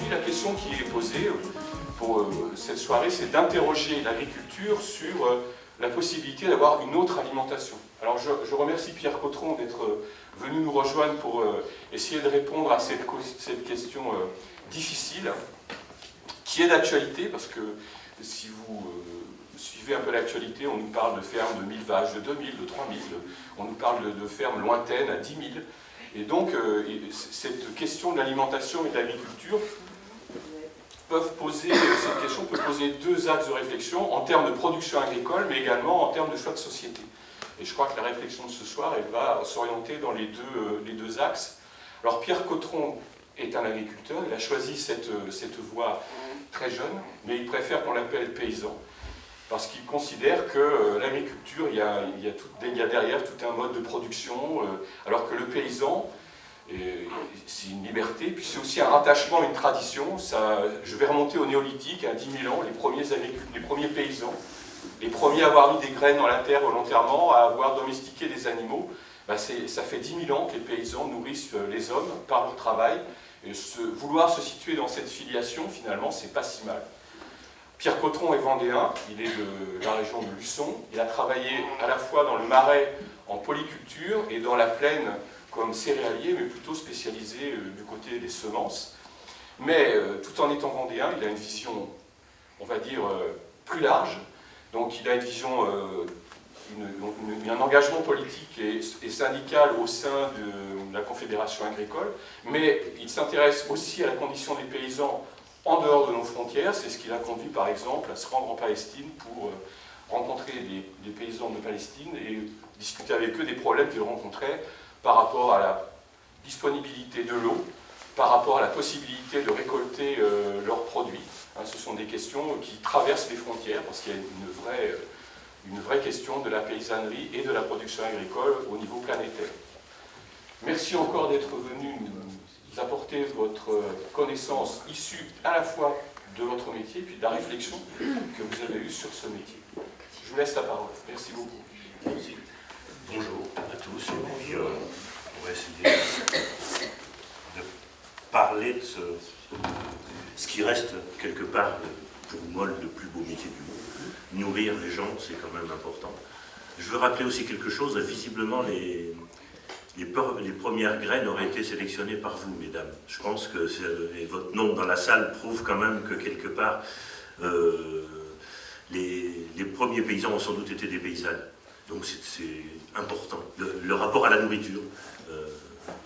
aujourd'hui, la question qui est posée pour cette soirée, c'est d'interroger l'agriculture sur la possibilité d'avoir une autre alimentation. Alors je remercie Pierre Cotron d'être venu nous rejoindre pour essayer de répondre à cette question difficile, qui est d'actualité, parce que si vous suivez un peu l'actualité, on nous parle de fermes de 1000 vaches, de 2000, de 3000, on nous parle de fermes lointaines à 10 000. Et donc, cette question de l'alimentation et de l'agriculture cette question peut poser deux axes de réflexion en termes de production agricole, mais également en termes de choix de société. Et je crois que la réflexion de ce soir, elle va s'orienter dans les deux axes. Alors, Pierre Cotron est un agriculteur, il a choisi cette voie très jeune, mais il préfère qu'on l'appelle paysan, parce qu'il considère que l'agriculture, il y a derrière tout un mode de production, alors que le paysan, c'est une liberté, puis c'est aussi un rattachement à une tradition. Je vais remonter au néolithique, à 10 000 ans, les premiers paysans, les premiers à avoir mis des graines dans la terre volontairement, à avoir domestiqué des animaux. Ça fait 10 000 ans que les paysans nourrissent les hommes par leur travail. Et vouloir se situer dans cette filiation, finalement, c'est pas si mal. Pierre Cotron est vendéen, il est de la région de Luçon. Il a travaillé à la fois dans le Marais en polyculture et dans la plaine comme céréalier, mais plutôt spécialisé du côté des semences. Mais tout en étant vendéen, il a une vision, on va dire, plus large. Donc il a une vision, un engagement politique et syndical au sein de la Confédération agricole, mais il s'intéresse aussi à la condition des paysans en dehors de nos frontières. C'est ce qui l'a conduit, par exemple, à se rendre en Palestine pour rencontrer des paysans de Palestine et discuter avec eux des problèmes qu'ils rencontraient par rapport à la disponibilité de l'eau, par rapport à la possibilité de récolter leurs produits. Ce sont des questions qui traversent les frontières, parce qu'il y a une vraie question de la paysannerie et de la production agricole au niveau planétaire. Merci encore d'être venu nous apporter votre connaissance issue à la fois de votre métier et puis de la réflexion que vous avez eue sur ce métier. Je vous laisse la parole. Merci beaucoup. Merci. Bonjour à tous. Et puis, on va essayer de parler de ce qui reste quelque part, pour moi, le plus beau métier du monde. Nourrir les gens, c'est quand même important. Je veux rappeler aussi quelque chose. Visiblement, les premières graines auraient été sélectionnées par vous, mesdames. Je pense que votre nom dans la salle prouve quand même que quelque part, les premiers paysans ont sans doute été des paysannes. Donc c'est important. Le rapport à la nourriture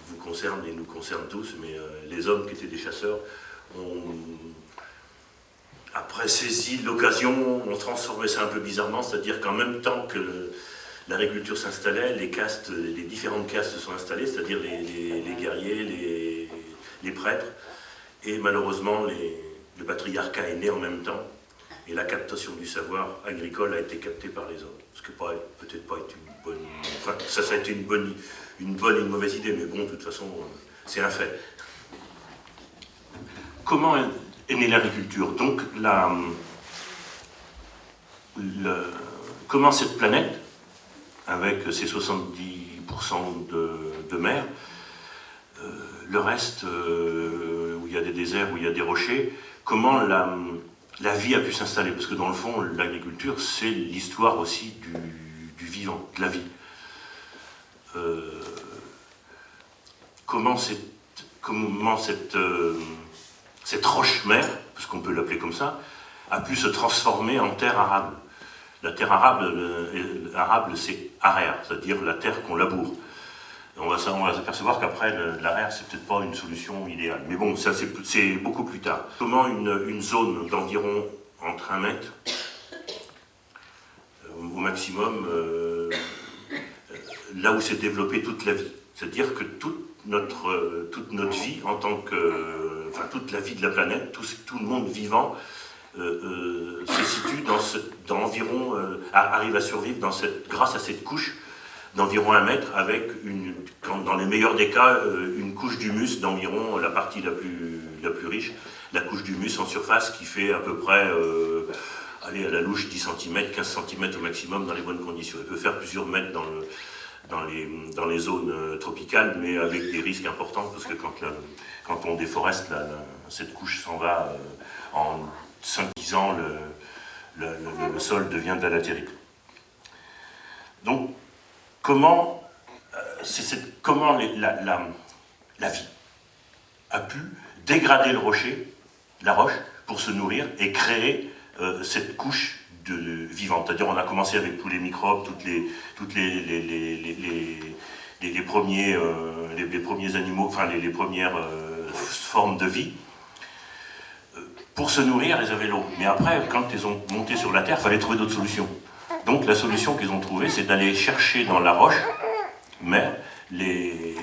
vous concerne et nous concerne tous, mais les hommes qui étaient des chasseurs ont, après saisi l'occasion, ont transformé ça un peu bizarrement, c'est-à-dire qu'en même temps que l'agriculture s'installait, les différentes castes se sont installées, c'est-à-dire les guerriers, les prêtres, et malheureusement le patriarcat est né en même temps, et la captation du savoir agricole a été captée par les hommes. Ce qui peut-être pas été une bonne... Enfin, ça a été une bonne et une mauvaise idée, mais bon, de toute façon, c'est un fait. Comment est née l'agriculture? Donc, comment cette planète, avec ses 70% de mer, le reste, où il y a des déserts, où il y a des rochers, comment la vie a pu s'installer? Parce que dans le fond, l'agriculture, c'est l'histoire aussi du vivant, de la vie. Comment cette roche-mère, parce qu'on peut l'appeler comme ça, a pu se transformer en terre arable? La terre arable, c'est araire, c'est-à-dire la terre qu'on laboure. On va s'apercevoir qu'après, l'araire, c'est peut-être pas une solution idéale. Mais bon, ça, c'est beaucoup plus tard. Comment une zone d'environ entre 1 mètre, au maximum, là où s'est développée toute la vie. C'est-à-dire que toute notre vie, en tant que... Enfin, toute la vie de la planète, tout le monde vivant, se situe d'environ... arrive à survivre grâce à cette couche d'environ 1 mètre, avec, dans les meilleurs des cas, une couche d'humus d'environ la partie la plus riche, la couche d'humus en surface qui fait à peu près, allez, à la louche 10 cm, 15 cm au maximum dans les bonnes conditions. Elle peut faire plusieurs mètres dans les zones tropicales, mais avec des risques importants, parce que quand on déforeste, cette couche s'en va en 5-10 ans, le sol devient de la latérite. Donc, comment la vie a pu dégrader la roche, pour se nourrir et créer cette couche vivante. C'est-à-dire, on a commencé avec tous les microbes, toutes les premiers animaux, enfin les premières formes de vie. Pour se nourrir, ils avaient l'eau. Mais après, quand ils ont monté sur la Terre, il fallait trouver d'autres solutions. Donc la solution qu'ils ont trouvée, c'est d'aller chercher dans la roche mère les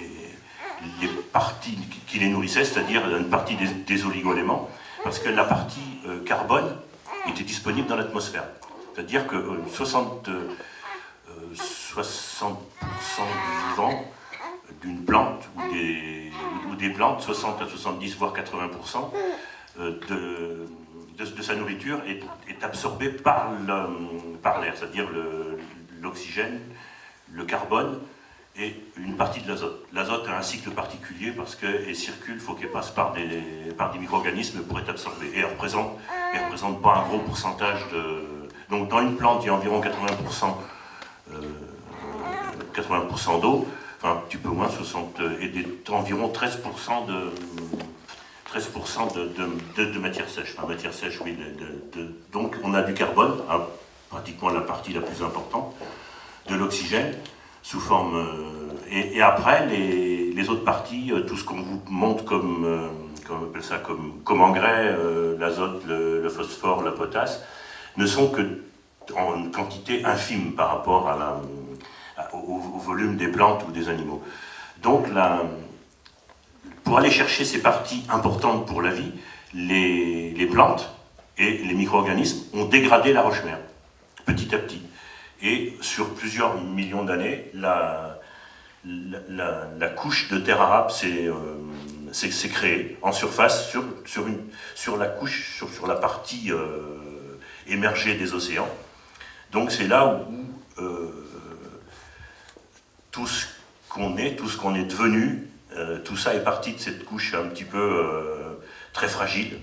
parties qui les nourrissaient, c'est-à-dire une partie des oligo-éléments, parce que la partie carbone était disponible dans l'atmosphère. C'est-à-dire que 60% du vivant d'une plante ou des plantes, 60 à 70 voire 80% de sa nourriture est absorbé par l'air, c'est-à-dire l'oxygène, le carbone et une partie de l'azote. L'azote a un cycle particulier parce qu'elle circule, il faut qu'elle passe par des micro-organismes pour être absorbée. Et elle ne représente pas un gros pourcentage de... Donc dans une plante, il y a environ 80% d'eau, enfin un petit peu moins, 60, et environ 13% de matière sèche. Enfin, matière sèche, oui. Donc on a du carbone, hein, pratiquement la partie la plus importante, de l'oxygène, sous forme... et après, les autres parties, tout ce qu'on vous montre comme on appelle ça, comme engrais, l'azote, le phosphore, la potasse, ne sont que en quantité infime par rapport au volume des plantes ou des animaux. Donc, pour aller chercher ces parties importantes pour la vie, les plantes et les micro-organismes ont dégradé la roche-mère, petit à petit. Et sur plusieurs millions d'années, la couche de terre arabe s'est créée en surface, sur la couche, sur la partie émergée des océans. Donc c'est là où tout ce qu'on est, tout ce qu'on est devenu, tout ça est parti de cette couche un petit peu très fragile,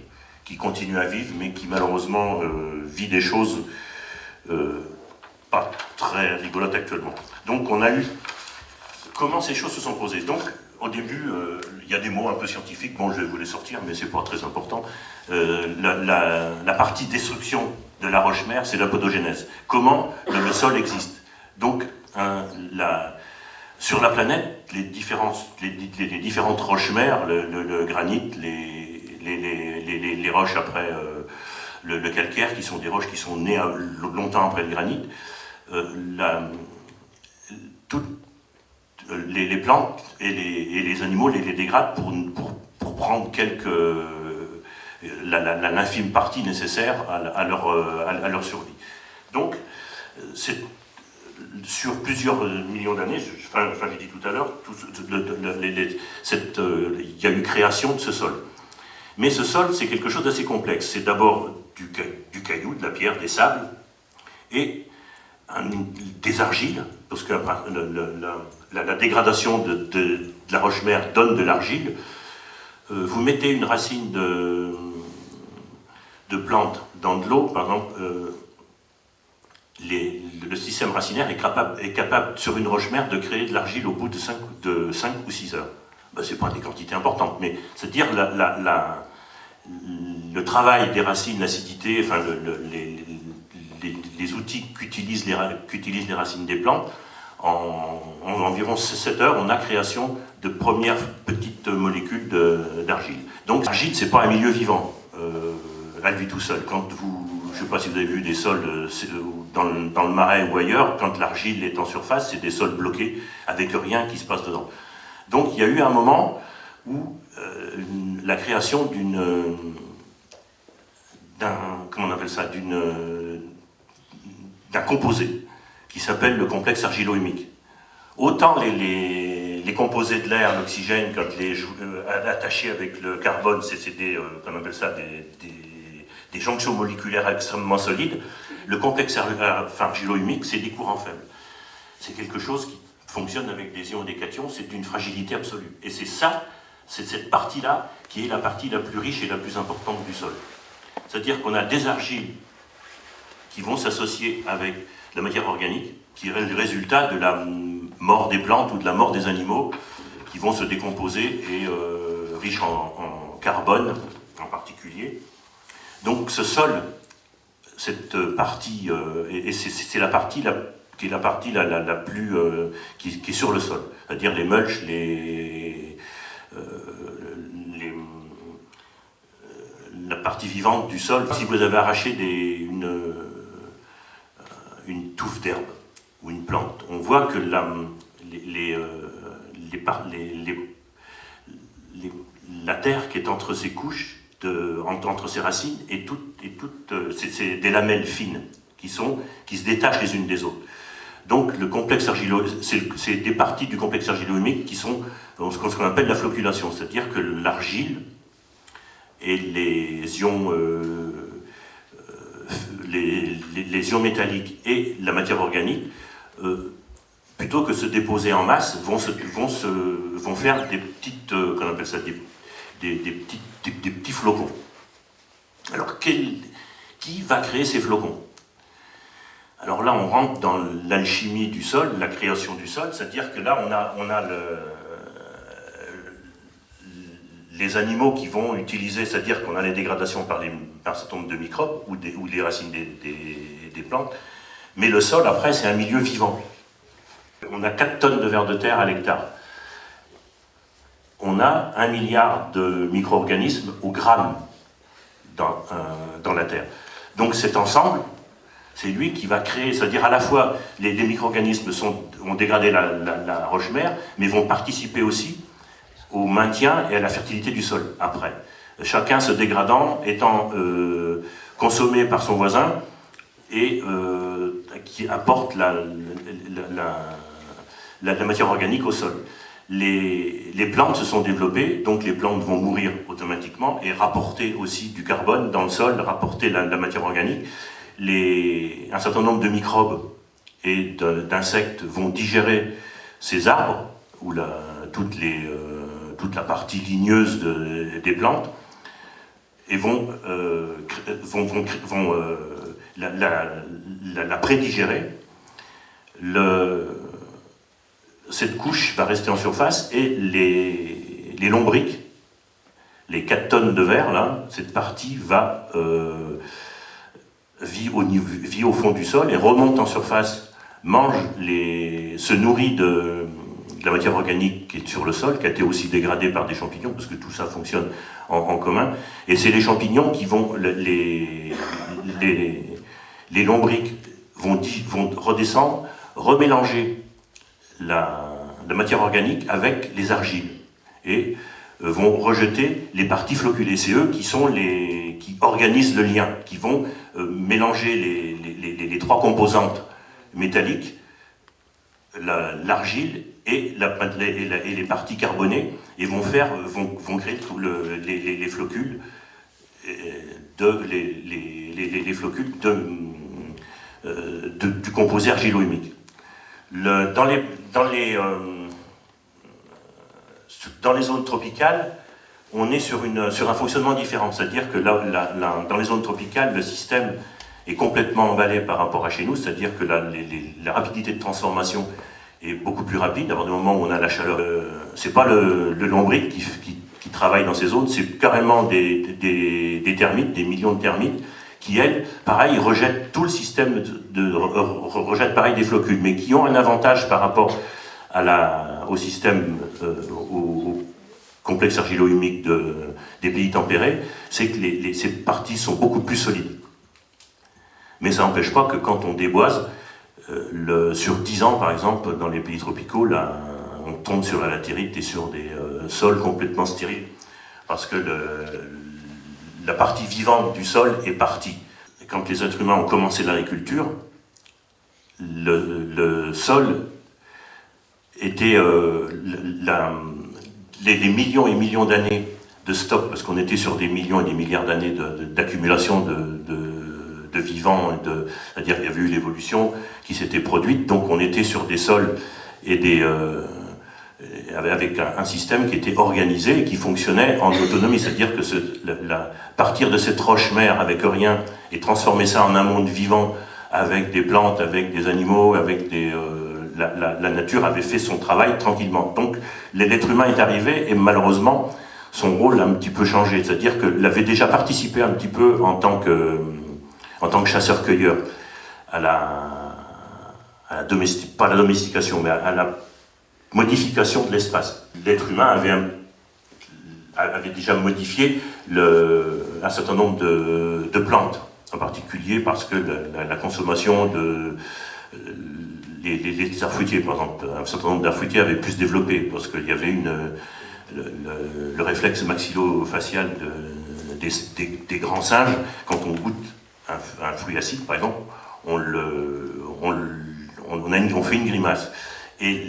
qui continue à vivre, mais qui malheureusement vit des choses pas très rigolotes actuellement. Donc on a eu... Comment ces choses se sont posées? Donc au début, il y a des mots un peu scientifiques, bon je vais vous les sortir, mais c'est pas très important. La partie destruction de la roche-mère, c'est l'apodogénèse. Comment le sol existe? Donc sur la planète, les différentes roches-mères, le granit, les roches après le calcaire, qui sont des roches qui sont nées longtemps après le granit, les plantes et les animaux les dégradent pour prendre l'infime partie nécessaire à leur survie. Donc, sur plusieurs millions d'années, j'ai dit tout à l'heure, il y a eu création de ce sol. Mais ce sol, c'est quelque chose d'assez complexe. C'est d'abord du caillou, de la pierre, des sables, et des argiles, parce que la dégradation de la roche-mère donne de l'argile. Vous mettez une racine de plante dans de l'eau, par exemple, le système racinaire est capable sur une roche-mère de créer de l'argile au bout de 5 ou 6 heures. Ben, c'est pas des quantités importantes, mais c'est-à-dire le travail des racines, l'acidité, enfin les outils qu'utilisent les racines des plantes, en environ 7 heures, on a création de premières petites molécules d'argile. Donc l'argile, c'est pas un milieu vivant, elle vit tout seul. Quand je ne sais pas si vous avez vu des sols dans le marais ou ailleurs, quand l'argile est en surface, c'est des sols bloqués, avec rien qui se passe dedans. Donc il y a eu un moment où la création d'un composé qui s'appelle le complexe argilo-humique. Autant les composés de l'air, l'oxygène, quand attachés avec le carbone, c'est on appelle ça des jonctions moléculaires extrêmement solides, le complexe argilo-humique, c'est des courants faibles. C'est quelque chose qui fonctionne avec des ions et des cations, c'est d'une fragilité absolue. Et c'est ça c'est cette partie-là qui est la partie la plus riche et la plus importante du sol. C'est-à-dire qu'on a des argiles qui vont s'associer avec la matière organique, qui est le résultat de la mort des plantes ou de la mort des animaux, qui vont se décomposer et riches en carbone en particulier. Donc ce sol, cette partie, et c'est la partie qui est la partie la plus qui est sur le sol, c'est-à-dire les mulches, la partie vivante du sol. Si vous avez arraché une touffe d'herbe ou une plante, on voit que la terre qui est entre ces couches, entre ces racines, c'est des lamelles fines qui se détachent les unes des autres. Donc le complexe c'est des parties du complexe argilo-humique qui sont ce qu'on appelle la flocculation, c'est-à-dire que l'argile et les ions métalliques et la matière organique, plutôt que se déposer en masse, vont faire des petites, qu'on appelle ça, des petits flocons. Alors, qui va créer ces flocons? Alors là, on rentre dans l'alchimie du sol, la création du sol, c'est-à-dire que là, on a les animaux qui vont utiliser, c'est-à-dire qu'on a les dégradations par un certain nombre de microbes ou les racines des plantes, mais le sol, après, c'est un milieu vivant. On a 4 tonnes de vers de terre à l'hectare. On a 1 milliard de micro-organismes au gramme dans la terre. Donc cet ensemble, c'est lui qui va créer, c'est-à-dire à la fois les micro-organismes ont dégradé la roche-mère, mais vont participer aussi au maintien et à la fertilité du sol après. Chacun se dégradant, étant consommé par son voisin et qui apporte la matière organique au sol. Les plantes se sont développées, donc les plantes vont mourir automatiquement et rapporter aussi du carbone dans le sol, rapporter la matière organique. Un certain nombre de microbes et d'insectes vont digérer ces arbres, ou toute la partie ligneuse des plantes, et vont la prédigérer. Cette couche va rester en surface et les lombrics, les 4 tonnes de verre, là, cette partie vit au fond du sol et remonte en surface, se nourrit de la matière organique qui est sur le sol, qui a été aussi dégradée par des champignons, parce que tout ça fonctionne en commun. Et c'est les champignons qui vont, les lombrics vont redescendre, remélanger la matière organique avec les argiles et vont rejeter les parties flocculées. C'est eux qui organisent le lien, qui vont mélanger les 3 composantes métalliques, l'argile et les parties carbonées, et vont créer les flocules du composé argilo-humique. Dans les zones tropicales, on est sur un fonctionnement différent, c'est-à-dire que dans les zones tropicales, le système est complètement emballé par rapport à chez nous, c'est-à-dire que la rapidité de transformation est beaucoup plus rapide. À partir du moment où on a la chaleur, c'est pas le lombric qui travaille dans ces zones, c'est carrément des termites, des millions de termites, qui, elles, pareil, rejettent tout le système, rejettent pareil des flocules, mais qui ont un avantage par rapport au système, au complexe argilo-humique des pays tempérés, c'est que ces parties sont beaucoup plus solides. Mais ça n'empêche pas que quand on déboise, sur 10 ans par exemple, dans les pays tropicaux, là, on tombe sur la latérite et sur des sols complètement stériles. Parce que la partie vivante du sol est partie. Et quand les êtres humains ont commencé l'agriculture, le sol était les millions et millions d'années de stock, parce qu'on était sur des millions et des milliards d'années d'accumulation de vivants, c'est-à-dire qu'il y avait eu l'évolution qui s'était produite, donc on était sur des sols et avec un système qui était organisé et qui fonctionnait en autonomie. C'est-à-dire que partir de cette roche-mère avec rien et transformer ça en un monde vivant avec des plantes, avec des animaux, avec la nature avait fait son travail tranquillement. Donc l'être humain est arrivé et malheureusement son rôle a un petit peu changé. C'est-à-dire qu'il avait déjà participé un petit peu en tant que chasseur-cueilleur à la domestication, mais à la modification de l'espace. L'être humain avait déjà modifié un certain nombre de plantes, en particulier parce que la consommation les arbres fruitiers, par exemple, un certain nombre d'arbres fruitiers avait pu se développer parce qu'il y avait le réflexe maxillo-facial des grands singes. Quand on goûte un fruit acide, par exemple, on fait une grimace. Et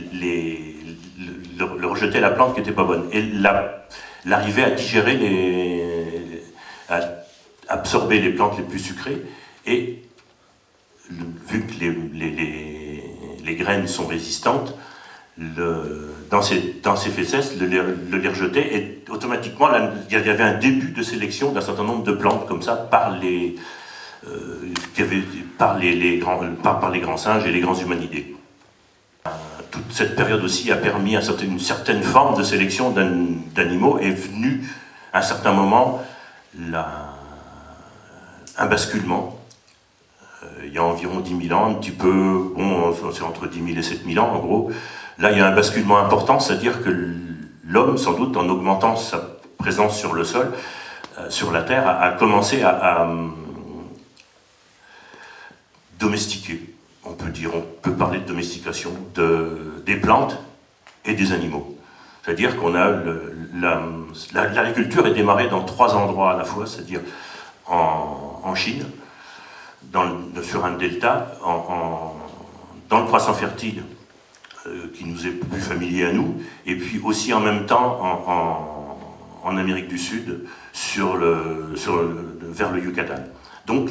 le rejeter la plante qui n'était pas bonne. Et l'arriver à digérer, à absorber les plantes les plus sucrées. Et vu que les graines sont résistantes, dans ses fesses, le les rejeter, et automatiquement, là, il y avait un début de sélection d'un certain nombre de plantes comme ça par les grands singes et les grands humanidés. Toute cette période aussi a permis une certaine forme de sélection d'animaux. Est venu à un certain moment un basculement. Il y a environ 10 000 ans, un petit peu, bon, c'est entre 10 000 et 7 000 ans en gros. Là, il y a un basculement important, c'est-à-dire que l'homme, sans doute, en augmentant sa présence sur le sol, sur la terre, a commencé à domestiquer. On peut parler de domestication des plantes et des animaux. C'est-à-dire qu'on a l'agriculture est démarrée dans 3 endroits à la fois, c'est-à-dire en Chine, sur un delta, dans le croissant fertile, qui nous est plus familier à nous, et puis aussi en même temps en Amérique du Sud, vers le Yucatan. Donc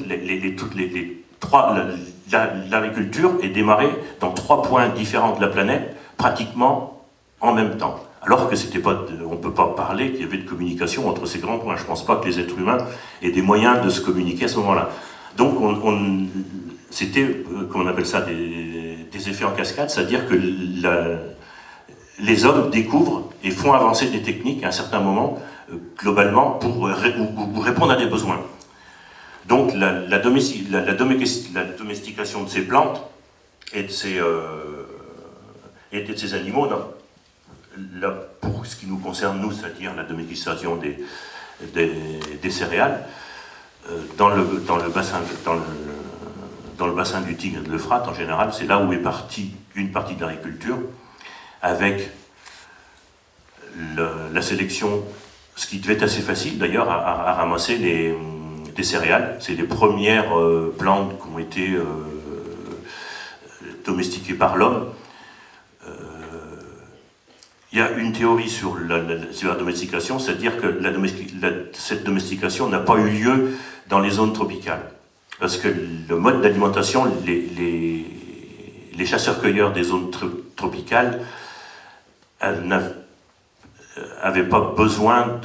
l'agriculture est démarrée dans 3 points différents de la planète, pratiquement en même temps. Alors que on ne peut pas parler qu'il y avait de communication entre ces grands points. Je ne pense pas que les êtres humains aient des moyens de se communiquer à ce moment-là. Donc c'était, comment on appelle ça, des effets en cascade, c'est-à-dire que les hommes découvrent et font avancer des techniques à un certain moment, globalement, pour répondre à des besoins. Donc la domestication de ces plantes et de ces animaux, pour ce qui nous concerne, nous, c'est-à-dire la domestication des céréales, dans le bassin du Tigre et de l'Euphrate, en général, c'est là où est partie une partie de l'agriculture, avec la sélection, ce qui devait être assez facile d'ailleurs, à ramasser des céréales. C'est les premières plantes qui ont été domestiquées par l'homme. Il y a une théorie sur la domestication, c'est-à-dire que cette domestication n'a pas eu lieu dans les zones tropicales. Parce que le mode d'alimentation, les chasseurs-cueilleurs des zones tropicales n'avaient pas besoin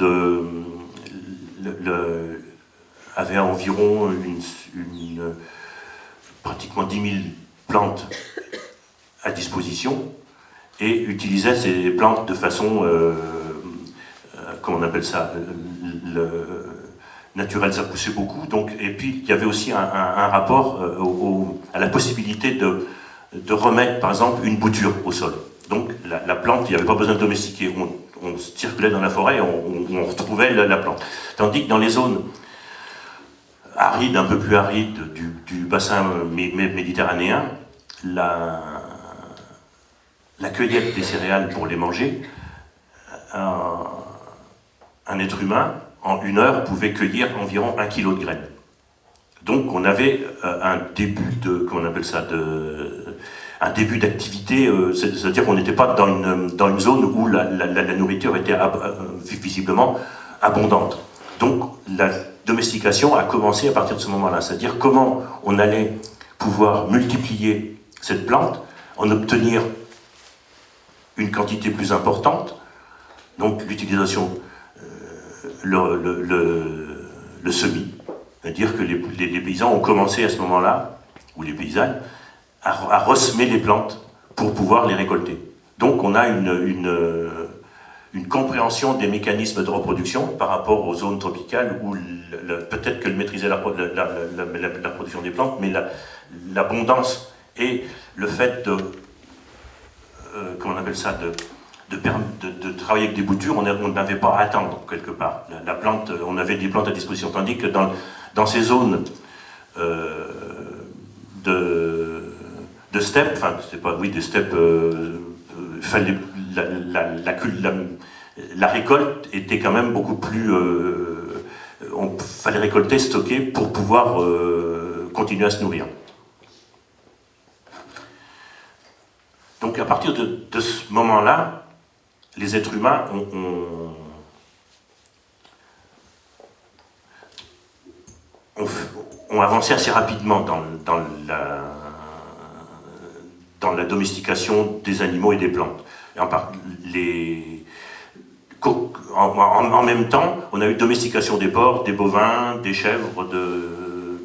avaient environ pratiquement 10 000 plantes à disposition et utilisaient ces plantes de façon, comment on appelle ça, naturelle, ça poussait beaucoup. Donc, et puis il y avait aussi un rapport à la possibilité de remettre par exemple une bouture au sol. Donc la plante, il n'y avait pas besoin de domestiquer, on circulait dans la forêt et on retrouvait la plante. Tandis que dans les zones arides, un peu plus arides du bassin méditerranéen, la cueillette des céréales pour les manger, un être humain, en 1 heure, pouvait cueillir environ 1 kilo de graines. Donc on avait un début comment on appelle ça, un début d'activité, c'est-à-dire qu'on n'était pas dans une zone où la nourriture était visiblement abondante. Donc la domestication a commencé à partir de ce moment-là, c'est-à-dire comment on allait pouvoir multiplier cette plante, en obtenir une quantité plus importante, donc l'utilisation, le semis, c'est-à-dire que les paysans ont commencé à ce moment-là, ou les paysannes, à ressemer les plantes pour pouvoir les récolter. Donc on a une compréhension des mécanismes de reproduction par rapport aux zones tropicales où peut-être qu'elles maîtrisaient la production des plantes, mais l'abondance et le fait de, comment on appelle ça, de travailler avec des boutures, on n'avait pas à attendre quelque part. La plante, on avait des plantes à disposition, tandis que dans ces zones de steppe, enfin, c'est pas, oui, des steppes, fallait, la récolte était quand même beaucoup plus... on fallait récolter, stocker pour pouvoir continuer à se nourrir. Donc à partir de ce moment-là, les êtres humains ont avancé assez rapidement dans la domestication des animaux et des plantes. En même temps, on a eu domestication des porcs, des bovins, des chèvres,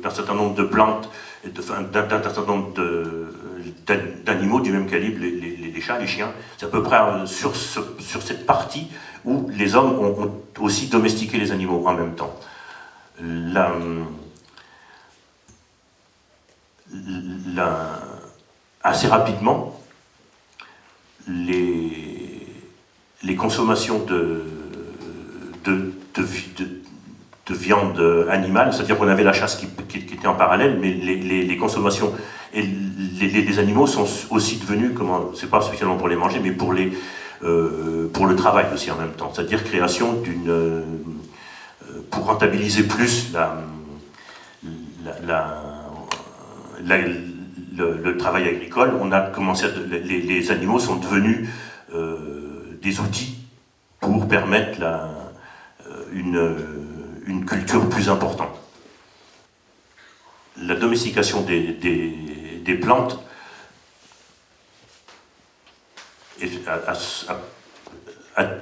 d'un certain nombre de plantes, d'un certain nombre d'animaux du même calibre, les chats, les chiens. C'est à peu près sur cette partie où les hommes ont aussi domestiqué les animaux en même temps. Assez rapidement, les consommations de viande animale, c'est-à-dire qu'on avait la chasse qui était en parallèle, mais les consommations et les animaux sont aussi devenus, c'est pas spécialement pour les manger, mais pour le travail aussi en même temps, c'est-à-dire création pour rentabiliser plus le travail agricole, on a commencé les animaux sont devenus des outils pour permettre une culture plus importante. La domestication des plantes a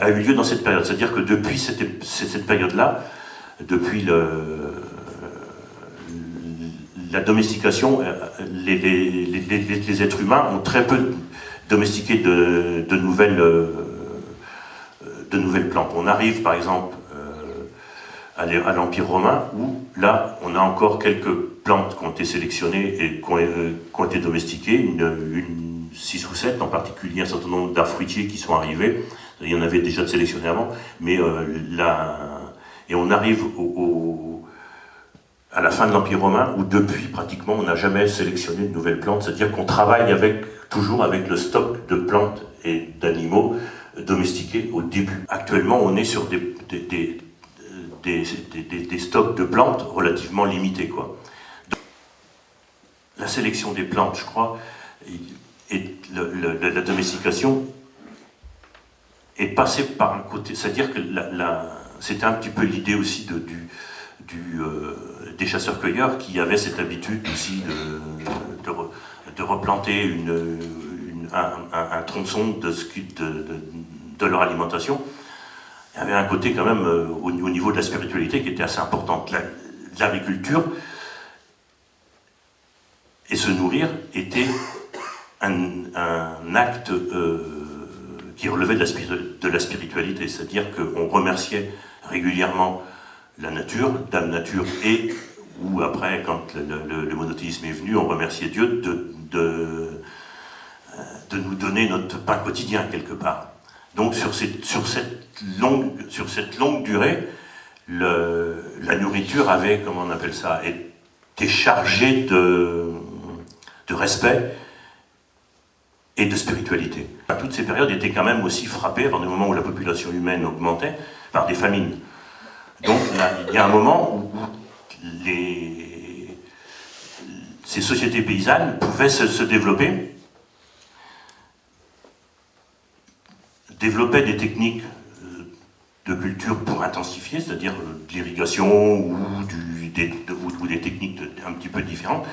eu lieu dans cette période, c'est-à-dire que depuis cette période-là, depuis la domestication, les êtres humains ont très peu domestiqué de nouvelles plantes. On arrive par exemple à l'Empire romain où là on a encore quelques plantes qui ont été sélectionnées et qui ont été domestiquées, 6 ou 7 en particulier, un certain nombre d'arbres fruitiers qui sont arrivés. Il y en avait déjà de sélectionnés avant, mais et on arrive à la fin de l'Empire romain, où depuis pratiquement on n'a jamais sélectionné de nouvelles plantes, c'est-à-dire qu'on travaille toujours avec le stock de plantes et d'animaux domestiqués au début. Actuellement, on est sur des stocks de plantes relativement limités, quoi. La sélection des plantes, je crois, et la domestication est passée par un côté, c'est-à-dire que c'était un petit peu l'idée aussi des chasseurs-cueilleurs qui avaient cette habitude aussi de replanter un tronçon de leur alimentation. Il y avait un côté quand même au niveau de la spiritualité qui était assez important. L'agriculture et se nourrir était un acte qui relevait de la spiritualité, c'est-à-dire qu'on remerciait régulièrement la nature, Dame Nature, ou après, quand le monothéisme est venu, on remerciait Dieu de nous donner notre pain quotidien, quelque part. Donc sur cette longue durée, la nourriture avait, comment on appelle ça, été chargée de respect et de spiritualité. Toutes ces périodes étaient quand même aussi frappées, par des moments où la population humaine augmentait, par des famines. Donc là, il y a un moment où ces sociétés paysannes pouvaient se développer des techniques de culture pour intensifier, c'est-à-dire de l'irrigation ou des techniques un petit peu différentes.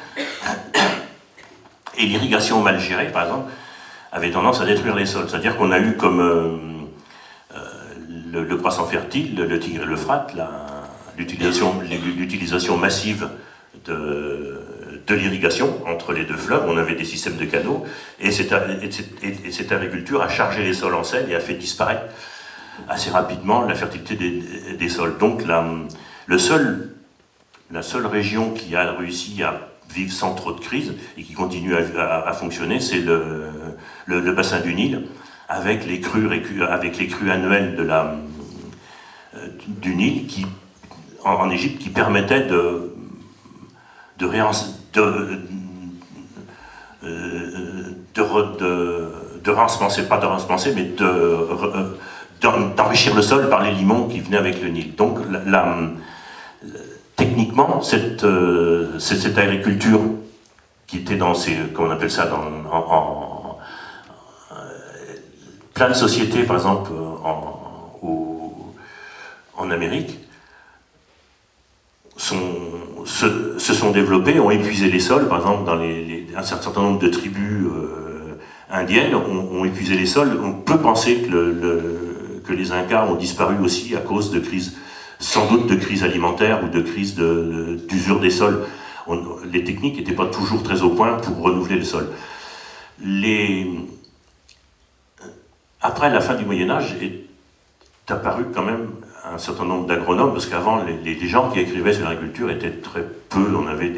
Et l'irrigation mal gérée, par exemple, avait tendance à détruire les sols. C'est-à-dire qu'on a eu comme le croissant fertile, le Tigre et l'Euphrate, l'utilisation massive de l'irrigation entre les deux fleuves. On avait des systèmes de canaux, et cette agriculture a chargé les sols en sel et a fait disparaître assez rapidement la fertilité des sols. Donc la seule région qui a réussi à vivre sans trop de crise et qui continue à fonctionner, c'est le bassin du Nil, avec les crues annuelles du Nil en Égypte, qui permettaient de d'enrichir le sol par les limons qui venaient avec le Nil. Donc techniquement, cette agriculture qui était dans comment on appelle ça, plein de sociétés, par exemple en Amérique, se sont développées, ont épuisé les sols. Par exemple, dans un certain nombre de tribus indiennes ont épuisé les sols. On peut penser que les Incas ont disparu aussi à cause de crises, sans doute de crises alimentaires ou de crises d'usure des sols. Les techniques n'étaient pas toujours très au point pour renouveler le sol. Après la fin du Moyen-Âge est apparu quand même un certain nombre d'agronomes, parce qu'avant, les gens qui écrivaient sur l'agriculture étaient très peu, on avait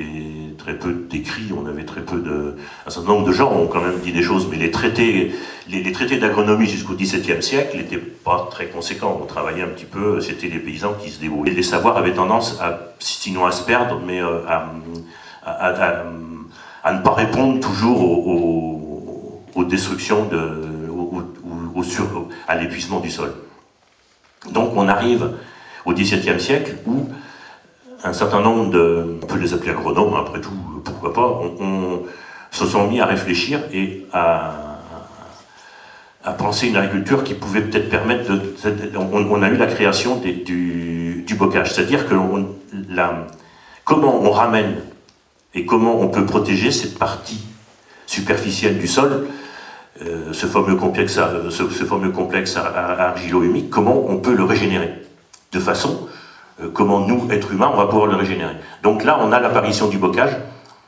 très peu d'écrits, on avait très peu un certain nombre de gens ont quand même dit des choses, mais les traités d'agronomie jusqu'au XVIIe siècle n'étaient pas très conséquents. On travaillait un petit peu, c'était les paysans qui se débrouillaient. Les savoirs avaient tendance, sinon à se perdre, mais à ne pas répondre toujours aux destructions, à l'épuisement du sol. Donc on arrive au XVIIe siècle où un certain nombre on peut les appeler agronomes, après tout, pourquoi pas, se sont mis à réfléchir et à penser une agriculture qui pouvait peut-être permettre on a eu la création du bocage, c'est-à-dire que comment on ramène et comment on peut protéger cette partie superficielle du sol, ce fameux complexe argilo-humique, comment on peut le régénérer de façon, comment nous, êtres humains, on va pouvoir le régénérer. Donc là, on a l'apparition du bocage,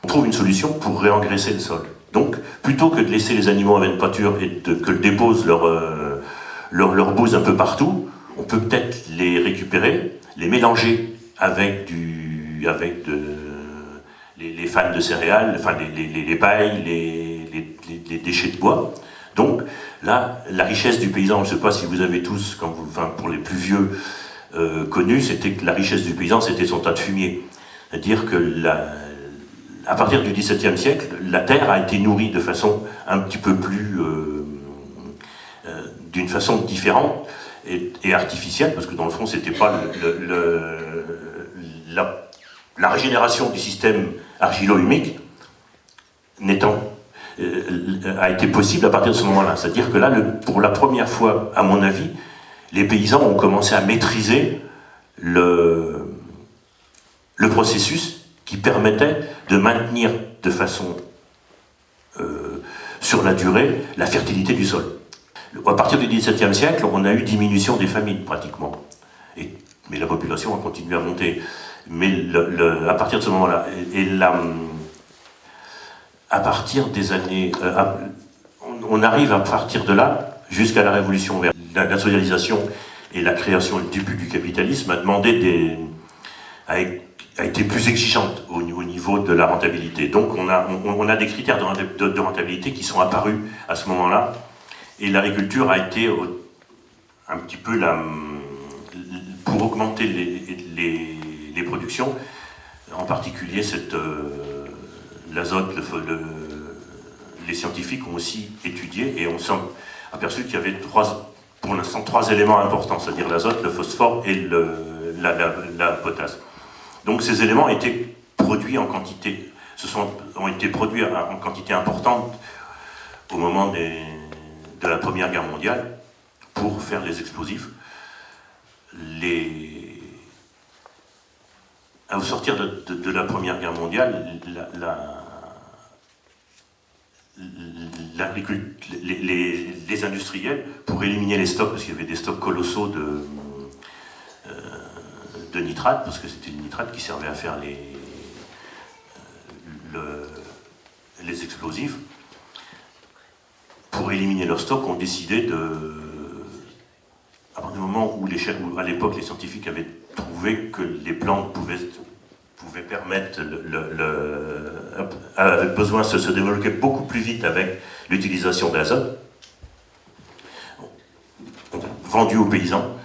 on trouve une solution pour réengraisser le sol. Donc, plutôt que de laisser les animaux en veine pâture et que déposent leur bouse un peu partout, on peut peut-être les récupérer, les mélanger avec les fans de céréales, enfin les pailles, les déchets de bois. Donc là, la richesse du paysan, je ne sais pas si vous avez tous, pour les plus vieux, connu, c'était que la richesse du paysan, c'était son tas de fumier. C'est-à-dire que à partir du XVIIe siècle, la terre a été nourrie de façon un petit peu plus, d'une façon différente et artificielle, parce que dans le fond, c'était pas la régénération du système argilo-humique a été possible à partir de ce moment-là. C'est-à-dire que là, pour la première fois, à mon avis, les paysans ont commencé à maîtriser le processus qui permettait de maintenir de façon sur la durée la fertilité du sol. À partir du XVIIe siècle, on a eu diminution des famines pratiquement, mais la population a continué à monter. Mais à partir de ce moment-là, à partir des années, on arrive à partir de là jusqu'à la révolution verte. La nationalisation et la création et le début du capitalisme a été plus exigeante au niveau de la rentabilité. Donc on a des critères de rentabilité qui sont apparus à ce moment-là, et l'agriculture a été un petit peu pour augmenter les productions, en particulier l'azote, les scientifiques ont aussi étudié et on s'est aperçu qu'il y avait pour l'instant trois éléments importants, c'est-à-dire l'azote, le phosphore et la potasse. Donc ces éléments étaient produits en quantité, ont été produits en quantité importante au moment de la Première Guerre mondiale pour faire les explosifs. Au sortir de la Première Guerre mondiale, les industriels, pour éliminer les stocks, parce qu'il y avait des stocks colossaux de nitrates, parce que c'était le nitrate qui servait à faire les explosifs, pour éliminer leurs stocks, ont décidé à partir du moment où à l'époque les scientifiques avaient trouvé que les plantes pouvaient permettre, avaient besoin de se développer beaucoup plus vite avec l'utilisation d'azote, vendu aux paysans,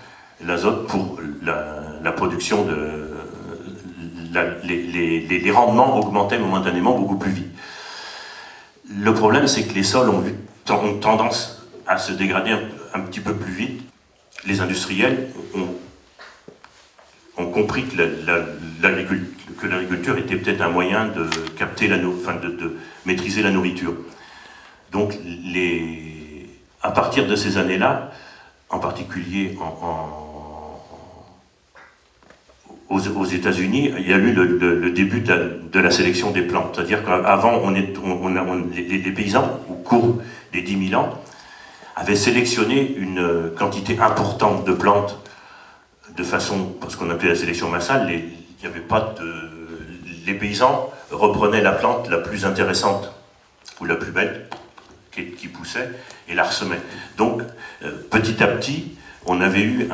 l'azote pour la production les rendements augmentaient momentanément beaucoup plus vite. Le problème, c'est que les sols ont tendance à se dégrader un petit peu plus vite. Les industriels ont compris que l'agriculture était peut-être un moyen de capter de maîtriser la nourriture. Donc, à partir de ces années-là, en particulier aux États-Unis, il y a eu le début de la sélection des plantes. C'est-à-dire qu'avant, les paysans, au cours des 10 000 ans, avaient sélectionné une quantité importante de plantes de façon, ce qu'on appelait la sélection massale. Il n'y avait pas les paysans reprenaient la plante la plus intéressante ou la plus belle qui poussait et la ressemaient. Donc, petit à petit, on avait eu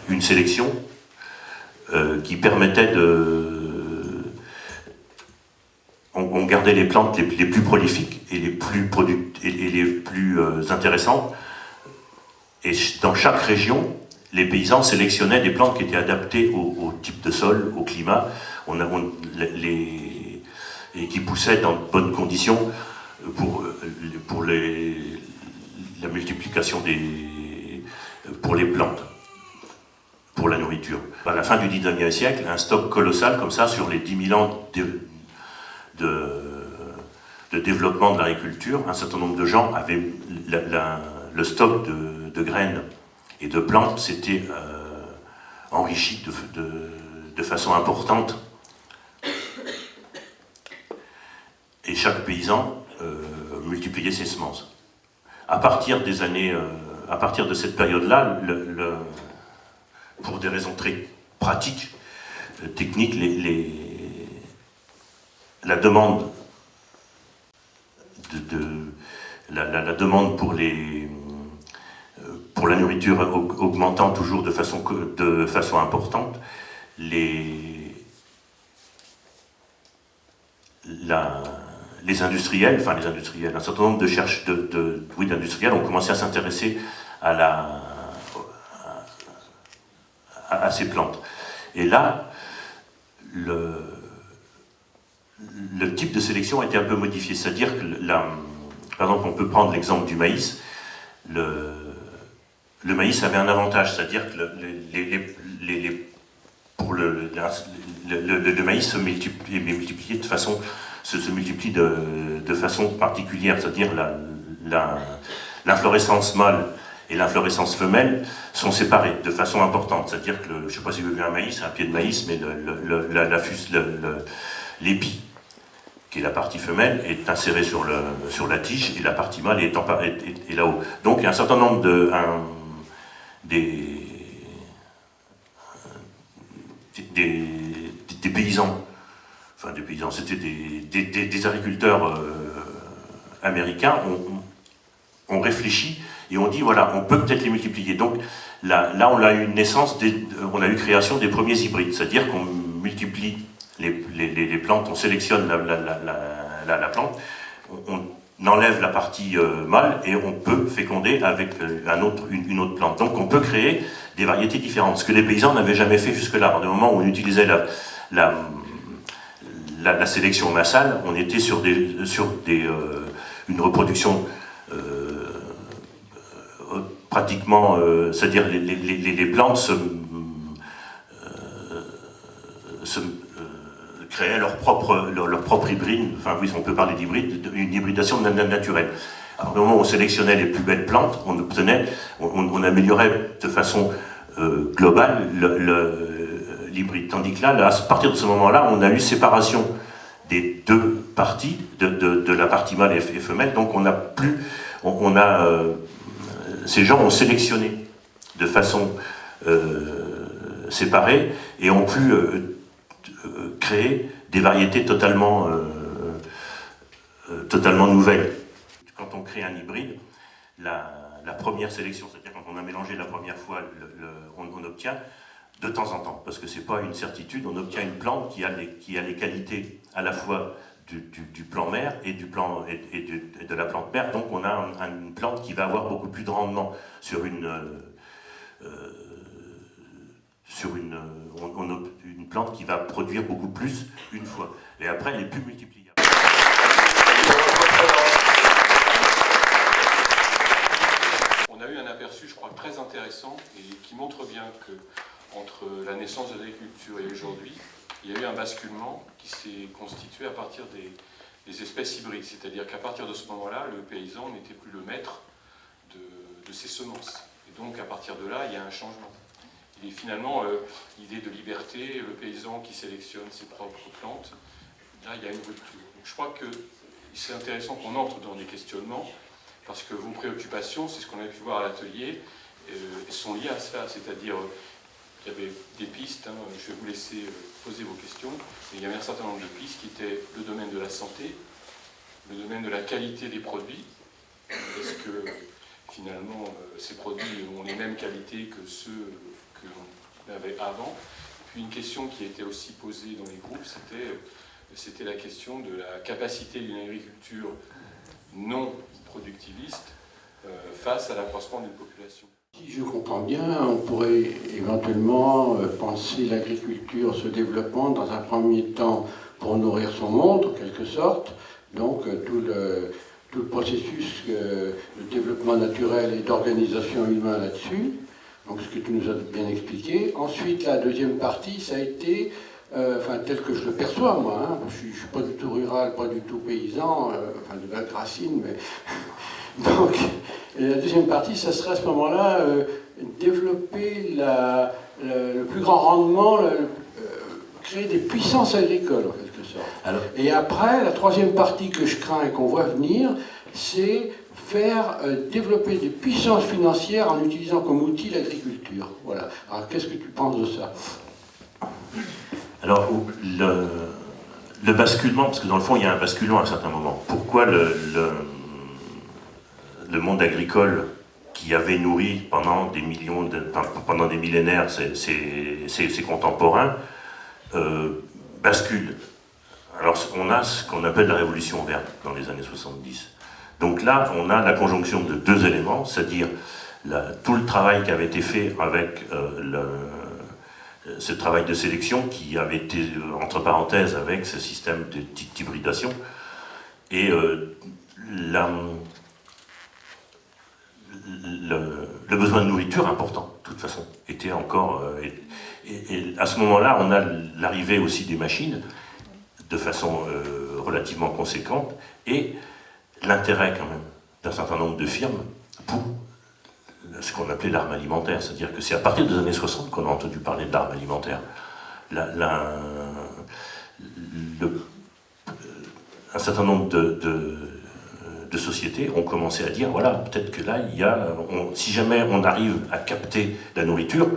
une sélection qui permettait on gardait les plantes les plus prolifiques et les plus intéressantes. Et dans chaque région, les paysans sélectionnaient des plantes qui étaient adaptées au type de sol, au climat, et qui poussaient dans de bonnes conditions pour la multiplication pour les plantes, pour la nourriture. À la fin du XIXe siècle, un stock colossal comme ça, sur les 10 000 ans de développement de l'agriculture, un certain nombre de gens avaient le stock de graines et de plantes s'était enrichi de façon importante. Et chaque paysan multipliait ses semences. À partir de cette période-là, pour des raisons très pratiques, techniques, la demande la demande pour la nourriture augmentant toujours de façon importante, les industriels, un certain nombre d'industriels ont commencé à s'intéresser à ces plantes. Et là, le type de sélection a été un peu modifié, c'est-à-dire que, par exemple, on peut prendre l'exemple du maïs. Le maïs avait un avantage, c'est-à-dire que le maïs se multiplie de façon particulière, c'est-à-dire l'inflorescence mâle et l'inflorescence femelle sont séparées de façon importante. C'est-à-dire que, je ne sais pas si vous avez vu un maïs, un pied de maïs, mais l'épi, qui est la partie femelle, est insérée sur la tige et la partie mâle est là-haut. Donc il y a un certain nombre des paysans, c'était des agriculteurs américains, ont réfléchi et ont dit voilà, on peut peut-être les multiplier. Donc là on a eu on a eu création des premiers hybrides, c'est-à-dire qu'on multiplie les plantes, on sélectionne la plante, on enlève la partie mâle et on peut féconder avec une autre plante. Donc on peut créer des variétés différentes, ce que les paysans n'avaient jamais fait jusque-là. À un moment où on utilisait la sélection massale, on était sur une reproduction pratiquement, c'est-à-dire les plantes se créaient leur propre hybride, on peut parler d'hybride, une hybridation naturelle. Alors, au moment où on sélectionnait les plus belles plantes, on améliorait de façon globale l'hybride. Tandis que là, à partir de ce moment-là, on a eu séparation des deux parties, de la partie mâle et femelle. Donc on a plus, ces gens ont sélectionné de façon séparée et ont pu créer des variétés totalement nouvelles. Quand on crée un hybride, la première sélection, c'est-à-dire quand on a mélangé la première fois, on obtient de temps en temps, parce que c'est pas une certitude, on obtient une plante qui a les qualités à la fois du plant mère et de la plante mère, donc on a une plante qui va avoir beaucoup plus de rendement sur une plante qui va produire beaucoup plus une fois, et après elle n'est plus multipliable. On a eu un aperçu, je crois, très intéressant et qui montre bien que entre la naissance de l'agriculture et aujourd'hui, il y a eu un basculement qui s'est constitué à partir des espèces hybrides. C'est-à-dire qu'à partir de ce moment-là, le paysan n'était plus le maître de ses semences. Et donc, à partir de là, il y a un changement. Il est finalement l'idée de liberté, le paysan qui sélectionne ses propres plantes. Là, il y a une rupture. Donc, je crois que c'est intéressant qu'on entre dans des questionnements, parce que vos préoccupations, c'est ce qu'on a pu voir à l'atelier, sont liées à cela, c'est-à-dire il y avait des pistes, je vais vous laisser poser vos questions, mais il y avait un certain nombre de pistes qui étaient le domaine de la santé, le domaine de la qualité des produits. Est-ce que finalement ces produits ont les mêmes qualités que ceux que l'on avait avant? Puis une question qui était aussi posée dans les groupes, c'était la question de la capacité d'une agriculture non productiviste face à l'accroissement d'une population. Si je comprends bien, on pourrait éventuellement penser l'agriculture se développant dans un premier temps pour nourrir son monde, en quelque sorte. Donc tout le processus de développement naturel et d'organisation humaine là-dessus. Donc ce que tu nous as bien expliqué. Ensuite, la deuxième partie, ça a été, tel que je le perçois moi, je ne suis pas du tout rural, pas du tout paysan, de belle racine, mais... Donc, la deuxième partie, ça serait à ce moment-là développer le plus grand rendement, créer des puissances agricoles en quelque sorte. Alors, et après, la troisième partie que je crains et qu'on voit venir, c'est faire développer des puissances financières en utilisant comme outil l'agriculture. Voilà. Alors, qu'est-ce que tu penses de ça? Alors, le basculement, parce que dans le fond, il y a un basculement à un certain moment. Pourquoi le monde agricole qui avait nourri pendant des millénaires ses contemporains bascule. Alors on a ce qu'on appelle la révolution verte dans les années 70. Donc là, on a la conjonction de deux éléments, c'est-à-dire tout le travail qui avait été fait avec ce travail de sélection qui avait été, entre parenthèses, avec ce système d'hybridation, et le besoin de nourriture important, de toute façon, était encore... et à ce moment-là, on a l'arrivée aussi des machines, de façon relativement conséquente, et l'intérêt quand même d'un certain nombre de firmes pour ce qu'on appelait l'arme alimentaire. C'est-à-dire que c'est à partir des années 60 qu'on a entendu parler de l'arme alimentaire. Un certain nombre de sociétés ont commencé à dire, voilà, peut-être que là, si jamais on arrive à capter la nourriture,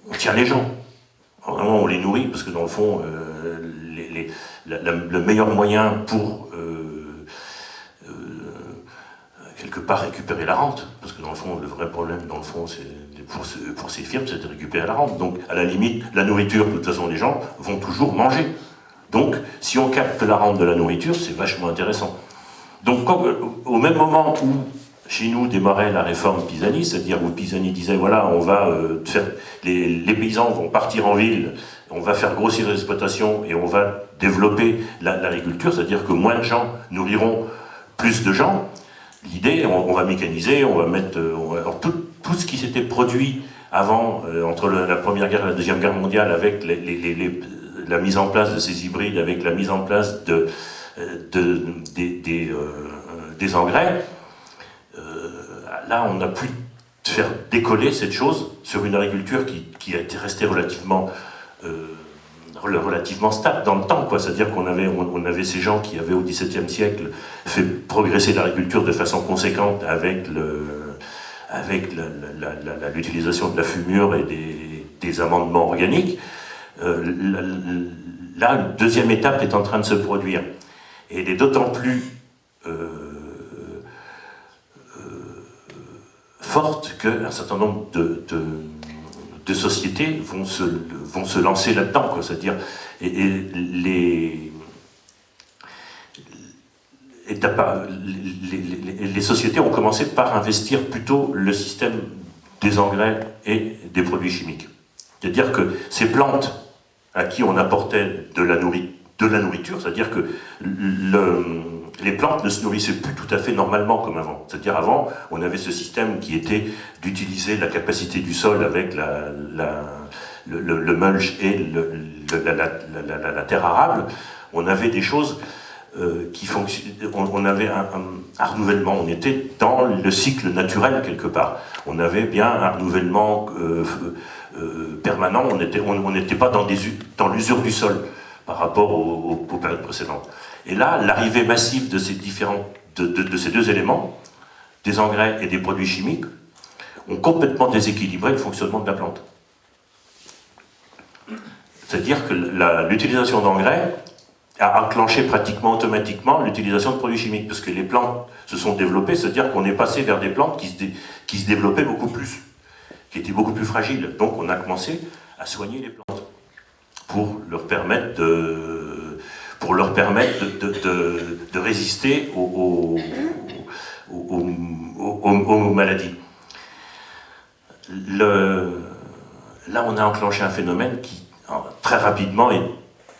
on tient les gens. Vraiment, on les nourrit, parce que dans le fond, le meilleur moyen pour, quelque part, récupérer la rente, parce que dans le fond, le vrai problème, dans le fond, pour ces firmes, c'est de récupérer la rente. Donc, à la limite, la nourriture, de toute façon, les gens vont toujours manger. Donc, si on capte la rente de la nourriture, c'est vachement intéressant. Donc, au même moment où, chez nous, démarrait la réforme Pisani, c'est-à-dire où Pisani disait, voilà, on va les paysans vont partir en ville, on va faire grossir les exploitations et on va développer l'agriculture, c'est-à-dire que moins de gens nourriront plus de gens. L'idée, on va mécaniser, on va mettre... alors tout ce qui s'était produit avant, entre la Première Guerre et la Deuxième Guerre mondiale, avec la mise en place de ces hybrides, avec la mise en place des engrais, là on a pu faire décoller cette chose sur une agriculture qui a été restée relativement relativement stable dans le temps, quoi. C'est-à-dire qu'on avait, on avait ces gens qui avaient au XVIIe siècle fait progresser l'agriculture de façon conséquente avec l'utilisation de la fumure et des amendements organiques. Là, une deuxième étape est en train de se produire. Et elle est d'autant plus forte qu'un certain nombre de sociétés vont se lancer là-dedans, quoi. C'est-à-dire, les sociétés ont commencé par investir plutôt le système des engrais et des produits chimiques. C'est-à-dire que ces plantes à qui on apportait de la nourriture, c'est-à-dire que les plantes ne se nourrissaient plus tout à fait normalement comme avant. C'est-à-dire avant, on avait ce système qui était d'utiliser la capacité du sol avec le mulch et la terre arable. On avait des choses qui fonctionnaient, on avait un renouvellement, on était dans le cycle naturel quelque part. On avait bien un renouvellement permanent, on n'était pas dans l'usure du sol par rapport aux périodes précédentes. Et là, l'arrivée massive de ces ces deux éléments, des engrais et des produits chimiques, ont complètement déséquilibré le fonctionnement de la plante. C'est-à-dire que l'utilisation d'engrais a enclenché pratiquement automatiquement l'utilisation de produits chimiques, parce que les plantes se sont développées, c'est-à-dire qu'on est passé vers des plantes qui se développaient beaucoup plus, qui étaient beaucoup plus fragiles. Donc on a commencé à soigner les plantes pour leur permettre de résister aux maladies. Là, on a enclenché un phénomène qui, très rapidement,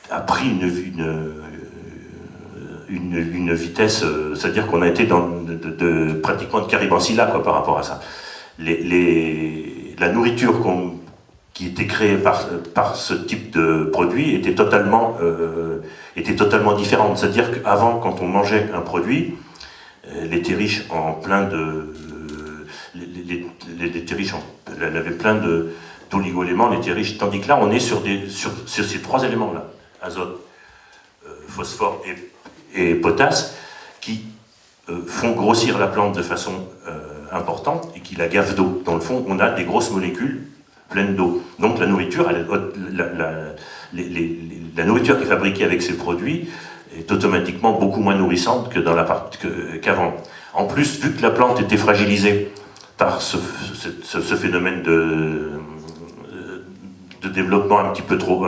a pris une vitesse, c'est-à-dire qu'on a été dans pratiquement de Caribancilla, quoi, par rapport à ça. La nourriture qui était créée par ce type de produit était totalement différente. C'est-à-dire qu'avant, quand on mangeait un produit, elle était riche en plein de... Elle était riche elle avait plein d'oligo-éléments, elle était riche, tandis que là, on est sur ces trois éléments-là, azote, phosphore et potasse, qui font grossir la plante de façon importante et qui la gavent d'eau. Dans le fond, on a des grosses molécules pleines d'eau. Donc la nourriture, la nourriture qui est fabriquée avec ces produits est automatiquement beaucoup moins nourrissante qu'avant. En plus, vu que la plante était fragilisée par ce phénomène de développement un petit peu trop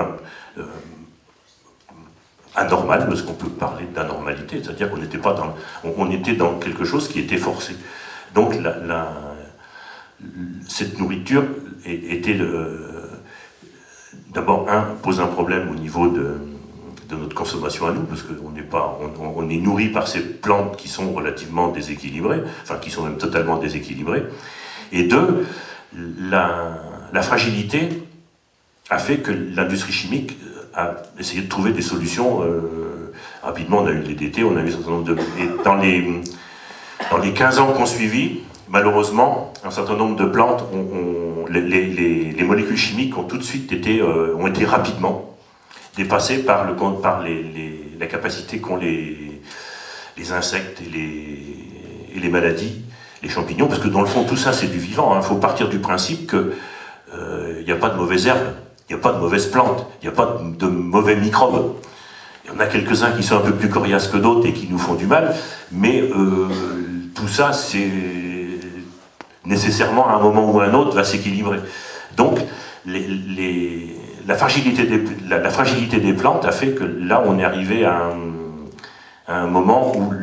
anormal, parce qu'on peut parler d'anormalité, c'est-à-dire qu'on n'était pas on était dans quelque chose qui était forcé. Donc cette nourriture était d'abord pose un problème au niveau de notre consommation à nous, parce qu'on est nourri par ces plantes qui sont relativement déséquilibrées, enfin qui sont même totalement déséquilibrées. Et deux, la fragilité a fait que l'industrie chimique a essayé de trouver des solutions rapidement. On a eu le DDT, on a eu un certain nombre de... Et dans les 15 ans qu'on suivi, malheureusement, un certain nombre de plantes, les molécules chimiques ont tout de suite ont été rapidement dépassées par la capacité qu'ont les insectes et les maladies, les champignons, parce que dans le fond, tout ça, c'est du vivant. Il faut partir du principe qu'il n'y a pas de mauvaises herbes, il n'y a pas de mauvaises plantes, il n'y a pas de mauvais microbes. Il y en a quelques-uns qui sont un peu plus coriaces que d'autres et qui nous font du mal, mais tout ça, c'est nécessairement, à un moment ou à un autre, va s'équilibrer. Donc, la fragilité des plantes a fait que là, on est arrivé à un moment où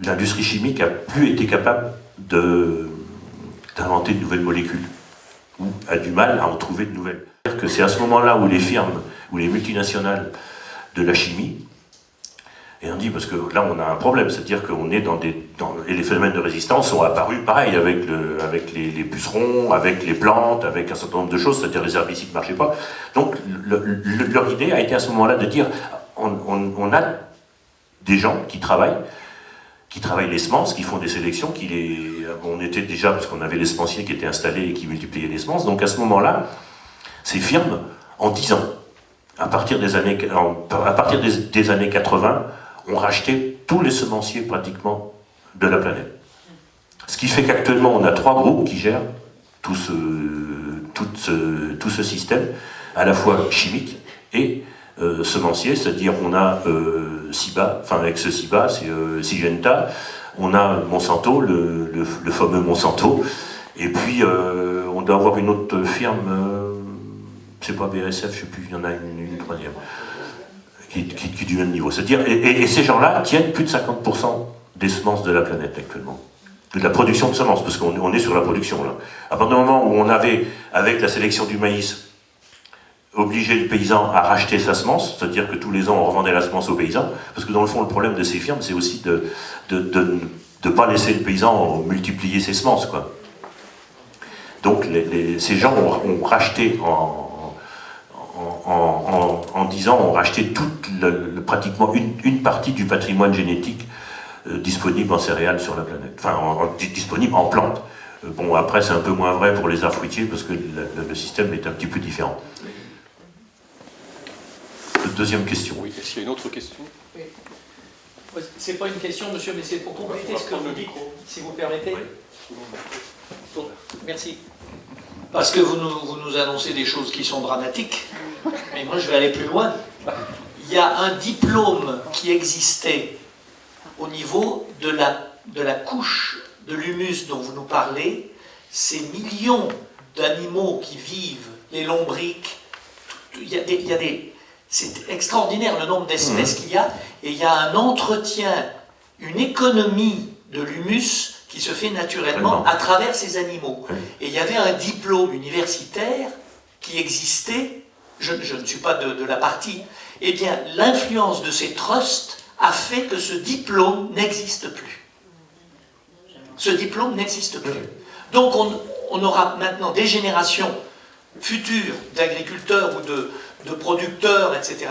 l'industrie chimique a plus été capable d'inventer de nouvelles molécules, ou a du mal à en trouver de nouvelles. C'est-à-dire que c'est à ce moment-là où les firmes, ou les multinationales de la chimie, et on dit, parce que là on a un problème, c'est-à-dire qu'on est et les phénomènes de résistance sont apparus pareil avec les pucerons, avec les plantes, avec un certain nombre de choses, c'est-à-dire les herbicides ne marchaient pas. Donc leur idée a été à ce moment-là de dire, on a des gens qui travaillent, qui travaillent les semences, qui font des sélections, on était déjà, parce qu'on avait les semenciers qui étaient installés et qui multipliaient les semences, donc à ce moment-là, ces firmes, en 10 ans, à partir des années 80, ont racheté tous les semenciers pratiquement de la planète. Ce qui fait qu'actuellement, on a 3 groupes qui gèrent tout ce système, à la fois chimique et semencier, c'est-à-dire on a Ciba, enfin avec ce Ciba, c'est Syngenta, on a Monsanto, le fameux Monsanto, et puis on doit avoir une autre firme, c'est pas BASF, je sais plus, il y en a une troisième, qui est du même niveau. C'est-à-dire, et ces gens-là tiennent plus de 50% des semences de la planète actuellement. De la production de semences, parce qu'on est sur la production là. À partir du moment où on avait, avec la sélection du maïs, obligé le paysan à racheter sa semence, c'est-à-dire que tous les ans on revendait la semence aux paysans, parce que dans le fond le problème de ces firmes c'est aussi de ne pas laisser le paysan multiplier ses semences, quoi. Donc ces gens ont racheté en 10 ans, ont racheté pratiquement une partie du patrimoine génétique disponible en céréales sur la planète, enfin disponible en plantes. Bon, après c'est un peu moins vrai pour les arbres fruitiers parce que le système est un petit peu différent. Deuxième question. Oui, est-ce qu'il y a une autre question? Oui. C'est pas une question, monsieur, mais c'est pour compléter ce que vous dites, si vous permettez. Oui. Bon, merci. Parce que vous nous annoncez des choses qui sont dramatiques, mais moi je vais aller plus loin. Il y a un diplôme qui existait au niveau de la couche de l'humus dont vous nous parlez. Ces millions d'animaux qui vivent, les lombrics, c'est extraordinaire le nombre d'espèces qu'il y a, et il y a un entretien, une économie de l'humus qui se fait naturellement à travers ces animaux. Et il y avait un diplôme universitaire qui existait, je ne suis pas de la partie, eh bien l'influence de ces trusts a fait que ce diplôme n'existe plus. Ce diplôme n'existe plus. Donc on aura maintenant des générations futures d'agriculteurs ou de producteurs, etc.,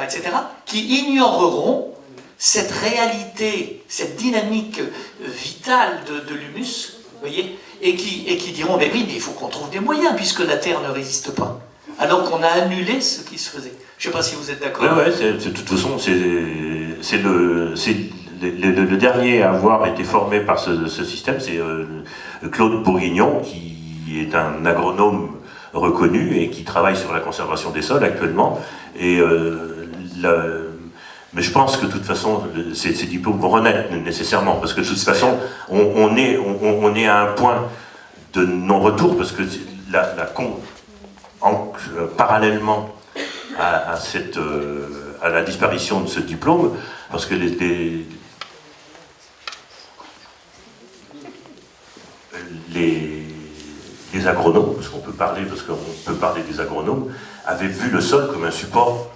qui ignoreront cette réalité, cette dynamique vitale de l'humus, vous voyez, et qui diront, mais oui, mais il faut qu'on trouve des moyens, puisque la Terre ne résiste pas. Alors qu'on a annulé ce qui se faisait. Je ne sais pas si vous êtes d'accord. Oui, de toute façon, c'est le dernier à avoir été formé par ce système, c'est Claude Bourguignon, qui est un agronome reconnu et qui travaille sur la conservation des sols actuellement. Et mais je pense que de toute façon, ces diplômes vont renaître nécessairement, parce que de toute façon, on est à un point de non-retour, parce que parallèlement à la disparition de ce diplôme, parce que les agronomes, parce qu'on peut parler des agronomes, avaient vu le sol comme un support,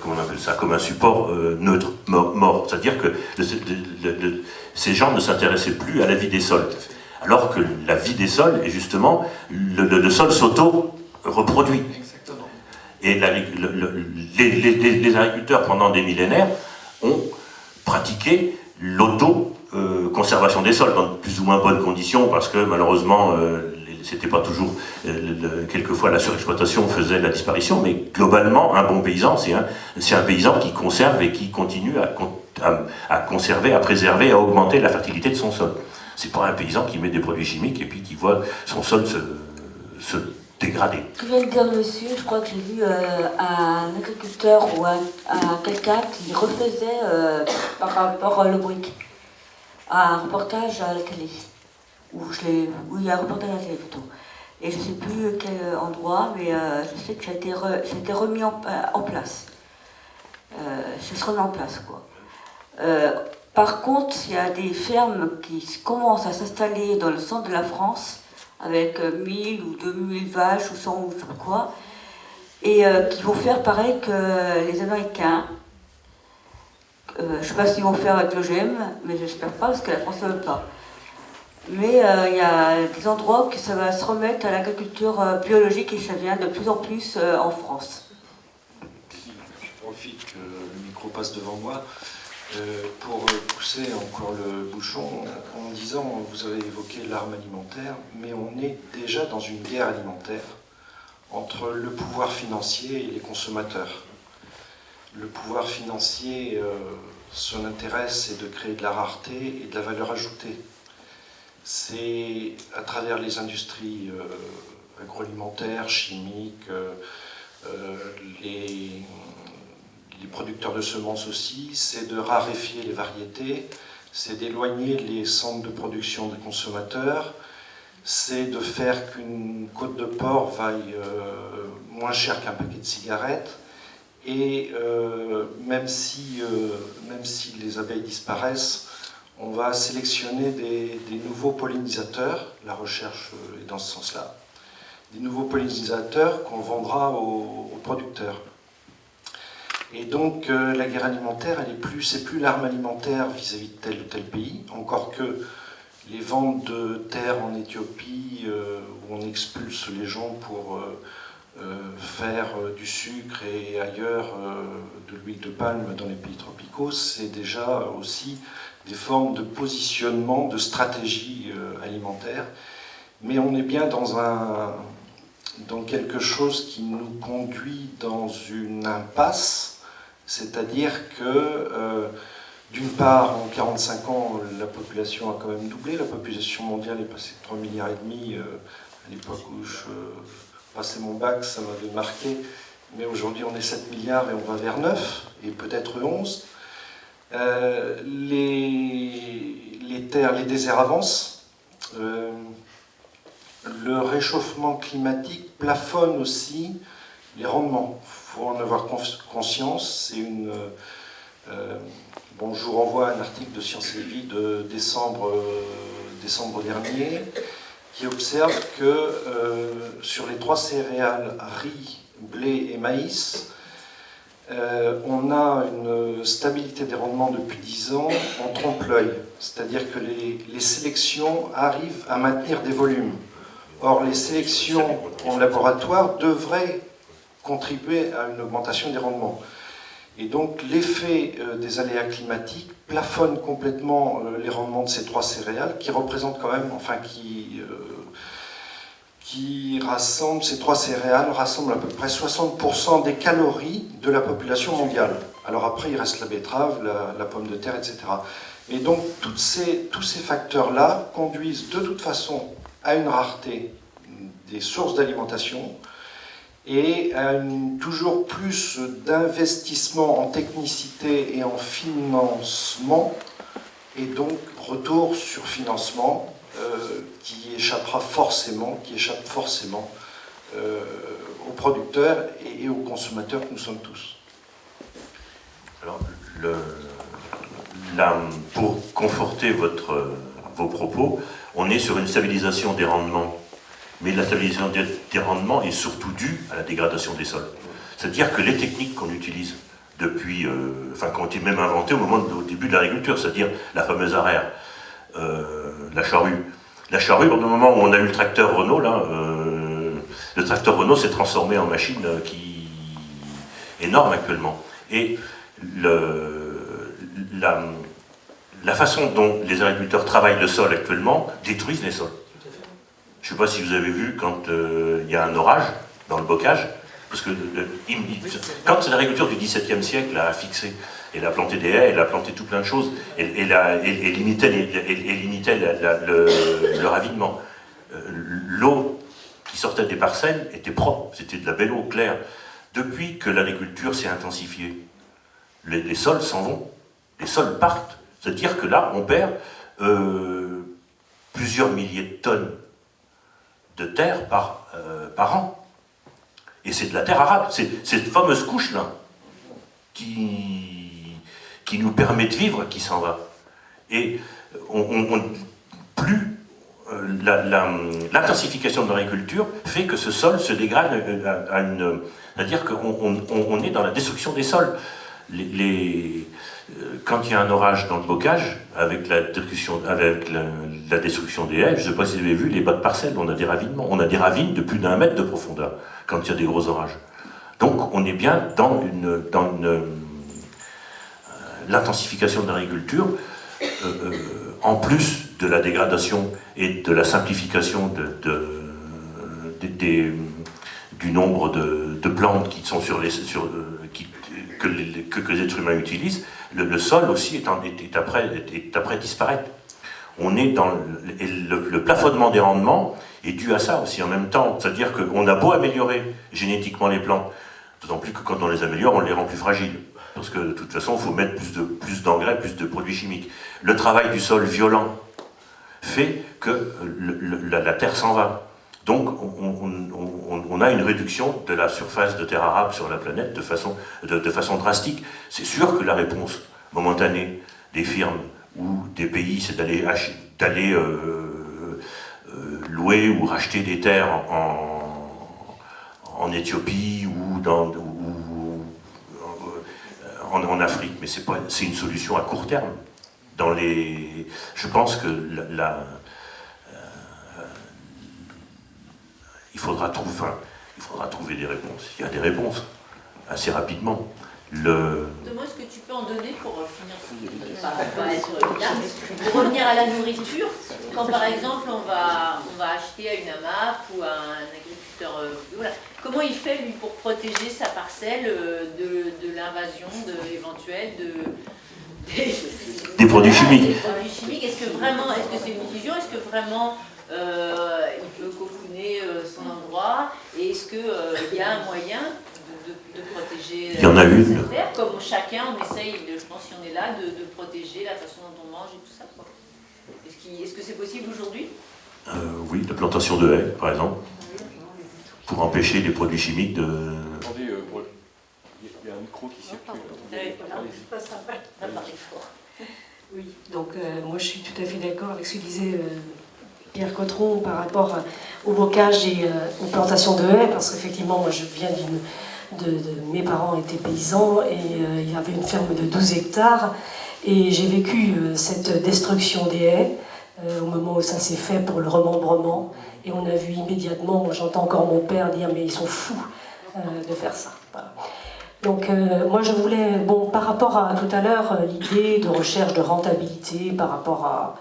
comment on appelle ça, comme un support neutre, mort. C'est-à-dire que ces gens ne s'intéressaient plus à la vie des sols. Alors que la vie des sols est justement, le sol s'auto-reproduit. Et les agriculteurs, pendant des millénaires, ont pratiqué l'auto-conservation des sols dans de plus ou moins bonnes conditions, parce que malheureusement, c'était pas toujours... quelquefois, la surexploitation faisait la disparition, mais globalement, un bon paysan, c'est un paysan qui conserve et qui continue à conserver, à préserver, à augmenter la fertilité de son sol. C'est pas un paysan qui met des produits chimiques et puis qui voit son sol se dégrader. Ce que vient de dire monsieur, je crois que j'ai vu un agriculteur ou quelqu'un qui refaisait par rapport au brick un reportage à la télé, où il y a un reportage à la télé plutôt. Et je ne sais plus quel endroit, mais je sais que ça a été remis en place. Ça se remet en place, quoi. Par contre, il y a des fermes qui commencent à s'installer dans le centre de la France, avec 1000 ou 2000 vaches, ou 100 ou je sais pas quoi, et qui vont faire pareil que les Américains. Je ne sais pas s'ils vont faire avec l'OGM, mais j'espère pas, parce que la France ne veut pas. Mais il y a des endroits où ça va se remettre à l'agriculture biologique, et ça vient de plus en plus en France. Je profite que le micro passe devant moi. pour pousser encore le bouchon en disant, vous avez évoqué l'arme alimentaire, mais on est déjà dans une guerre alimentaire entre le pouvoir financier et les consommateurs. Le pouvoir financier, son intérêt, c'est de créer de la rareté et de la valeur ajoutée. C'est à travers les industries agroalimentaires, chimiques, les producteurs de semences aussi, c'est de raréfier les variétés, c'est d'éloigner les centres de production des consommateurs, c'est de faire qu'une côte de porc vaille moins cher qu'un paquet de cigarettes. Et même si les abeilles disparaissent, on va sélectionner des nouveaux pollinisateurs, la recherche est dans ce sens-là, des nouveaux pollinisateurs qu'on vendra aux producteurs. Et donc la guerre alimentaire, c'est plus l'arme alimentaire vis-à-vis de tel ou tel pays, encore que les ventes de terre en Éthiopie, où on expulse les gens pour faire du sucre et ailleurs de l'huile de palme dans les pays tropicaux, c'est déjà aussi des formes de positionnement, de stratégie alimentaire. Mais on est bien dans quelque chose qui nous conduit dans une impasse, c'est-à-dire que d'une part, en 45 ans, la population a quand même doublé, la population mondiale est passée de 3,5 milliards, à l'époque où je passais mon bac, ça m'avait marqué, mais aujourd'hui on est 7 milliards et on va vers 9, et peut-être 11. Les terres, les déserts avancent, le réchauffement climatique plafonne aussi les rendements. Il faut en avoir conscience. C'est bon, je vous renvoie à un article de Sciences et Vie de décembre dernier qui observe que sur les 3 céréales, riz, blé et maïs, on a une stabilité des rendements depuis 10 ans en trompe-l'œil. C'est-à-dire que les sélections arrivent à maintenir des volumes. Or, les sélections en laboratoire devraient contribuer à une augmentation des rendements. Et donc, l'effet des aléas climatiques plafonne complètement les rendements de ces 3 céréales, qui représentent quand même, enfin, ces 3 céréales rassemblent à peu près 60% des calories de la population mondiale. Alors après, il reste la betterave, la pomme de terre, etc. Et donc, tous ces facteurs-là conduisent de toute façon à une rareté des sources d'alimentation et à toujours plus d'investissement en technicité et en financement, et donc retour sur financement qui échappe forcément aux producteurs et aux consommateurs que nous sommes tous. Alors, pour conforter vos propos, on est sur une stabilisation des rendements, mais la stabilisation des rendements est surtout due à la dégradation des sols. C'est-à-dire que les techniques qu'on utilise depuis, qui ont été même inventées au début de l'agriculture, c'est-à-dire la fameuse araire, la charrue. La charrue, au moment où on a eu le tracteur Renault, le tracteur Renault s'est transformé en machine qui est énorme actuellement. Et la façon dont les agriculteurs travaillent le sol actuellement détruisent les sols. Je ne sais pas si vous avez vu quand il y a un orage dans le bocage, parce que quand l'agriculture du XVIIe siècle a fixé, elle a planté des haies, elle a planté tout plein de choses, elle limitait le ravinement. L'eau qui sortait des parcelles était propre, c'était de la belle eau claire. Depuis que l'agriculture s'est intensifiée, les sols s'en vont, les sols partent. C'est-à-dire que là, on perd plusieurs milliers de tonnes de terre par an. Et c'est de la terre arable, c'est cette fameuse couche-là qui nous permet de vivre qui s'en va. Et l'intensification de l'agriculture fait que ce sol se dégrade c'est-à-dire qu'on est dans la destruction des sols. Quand il y a un orage dans le bocage, avec la destruction des haies, je ne sais pas si vous avez vu les bas de parcelles, on a des ravinements. On a des ravines de plus d'1 mètre de profondeur quand il y a des gros orages. Donc on est bien dans l'intensification de l'agriculture, en plus de la dégradation et de la simplification du nombre de plantes qui sont que les êtres humains utilisent, le sol aussi est après disparaître. On est dans le plafonnement des rendements est dû à ça aussi en même temps. C'est-à-dire qu'on a beau améliorer génétiquement les plantes, d'autant plus que quand on les améliore, on les rend plus fragiles. Parce que de toute façon, il faut mettre plus d'engrais, plus de produits chimiques. Le travail du sol violent fait que la terre s'en va. Donc on a une réduction de la surface de terre arable sur la planète de façon drastique. C'est sûr que la réponse momentanée des firmes ou des pays, c'est d'aller louer ou racheter des terres en Éthiopie ou en Afrique, mais c'est une solution à court terme. Je pense que il faudra trouver des réponses. Il y a des réponses assez rapidement. Demande ce que tu peux en donner pour finir pour revenir à la nourriture. Quand par exemple on va acheter à une AMAP ou à un agriculteur voilà. Comment il fait lui pour protéger sa parcelle de l'invasion éventuelle des produits chimiques. Des produits chimiques. Est-ce que c'est une illusion? Est-ce que vraiment il peut cocooner son endroit? Et est-ce qu'il y a un moyen de protéger il y en a une. terre, comme chacun on essaye, je pense si on est là, de protéger la façon dont on mange et tout ça, quoi. Est-ce que c'est possible aujourd'hui? Oui, la plantation de haies, par exemple, pour empêcher les produits chimiques de... Attendez, il y a un micro qui circule. Oui, donc moi je suis tout à fait d'accord avec ce que disait Pierre Cotteron par rapport au bocage et aux plantations de haies, parce qu'effectivement moi je viens mes parents étaient paysans et il y avait une ferme de 12 hectares et j'ai vécu cette destruction des haies au moment où ça s'est fait pour le remembrement, et on a vu immédiatement, j'entends encore mon père dire mais ils sont fous de faire ça. Voilà. Donc moi je voulais, par rapport à tout à l'heure, l'idée de recherche de rentabilité par rapport à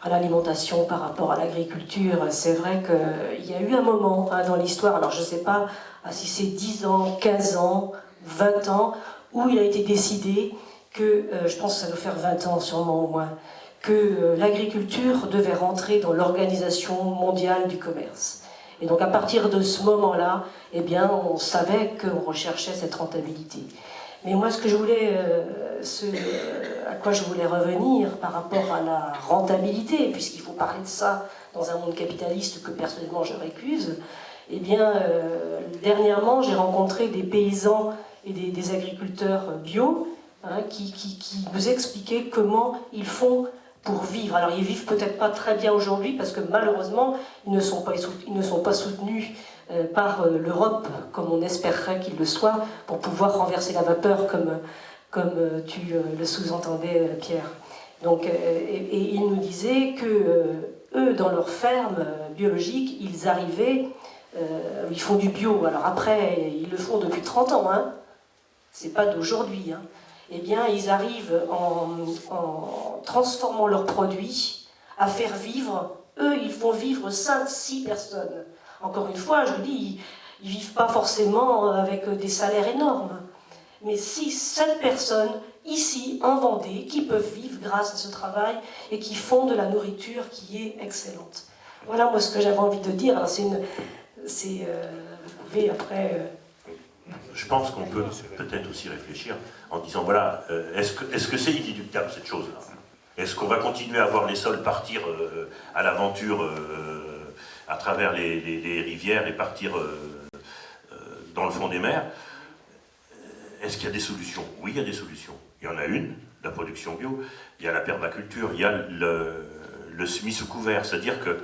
l'alimentation, par rapport à l'agriculture, c'est vrai qu'il y a eu un moment dans l'histoire, alors je ne sais pas si c'est 10 ans, 15 ans, 20 ans, où il a été décidé que, je pense que ça doit faire 20 ans sûrement au moins, que l'agriculture devait rentrer dans l'Organisation mondiale du commerce. Et donc à partir de ce moment-là, eh bien, on savait qu'on recherchait cette rentabilité. Mais moi, ce que je voulais, à quoi je voulais revenir par rapport à la rentabilité, puisqu'il faut parler de ça dans un monde capitaliste que personnellement je récuse, eh bien, dernièrement, j'ai rencontré des paysans et des agriculteurs bio qui nous expliquaient comment ils font pour vivre. Alors, ils vivent peut-être pas très bien aujourd'hui parce que malheureusement, ils ne sont pas soutenus par l'Europe comme on espérerait qu'ils le soient pour pouvoir renverser la vapeur comme tu le sous-entendais, Pierre. Donc, et ils nous disaient que eux, dans leur ferme biologique, ils arrivaient, ils font du bio. Alors après, ils le font depuis 30 ans, c'est pas d'aujourd'hui. Eh bien, ils arrivent en transformant leurs produits à faire vivre. Eux, ils font vivre 5-6 personnes. Encore une fois, je vous dis, ils ne vivent pas forcément avec des salaires énormes. Mais 6-7 personnes, ici, en Vendée, qui peuvent vivre grâce à ce travail et qui font de la nourriture qui est excellente. Voilà, moi, ce que j'avais envie de dire. Alors, vous pouvez après... Je pense qu'on peut peut-être aussi réfléchir en disant, voilà, est-ce que c'est inéluctable cette chose-là? Est-ce qu'on va continuer à voir les sols partir à l'aventure à travers les rivières et partir dans le fond des mers? Est-ce qu'il y a des solutions? Oui, il y a des solutions. Il y en a une, la production bio, il y a la permaculture, il y a le semis sous couvert, c'est-à-dire que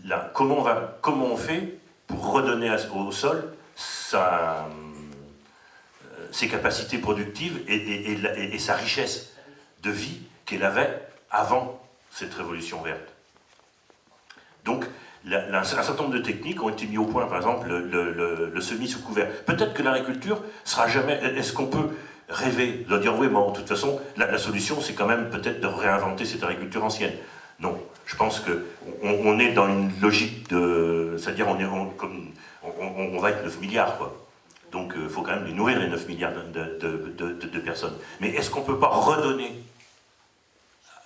là, comment on fait pour redonner au sol ses capacités productives et sa richesse de vie qu'elle avait avant cette révolution verte. Donc, un certain nombre de techniques ont été mis au point, par exemple le semis sous couvert. Peut-être que l'agriculture sera jamais... Est-ce qu'on peut rêver, de dire oui, bon, de toute façon, la solution, c'est quand même peut-être de réinventer cette agriculture ancienne. Non, je pense qu'on est dans une logique de... C'est-à-dire, on va être 9 milliards, quoi. Donc, il faut quand même les nourrir, les 9 milliards de personnes. Mais est-ce qu'on ne peut pas redonner,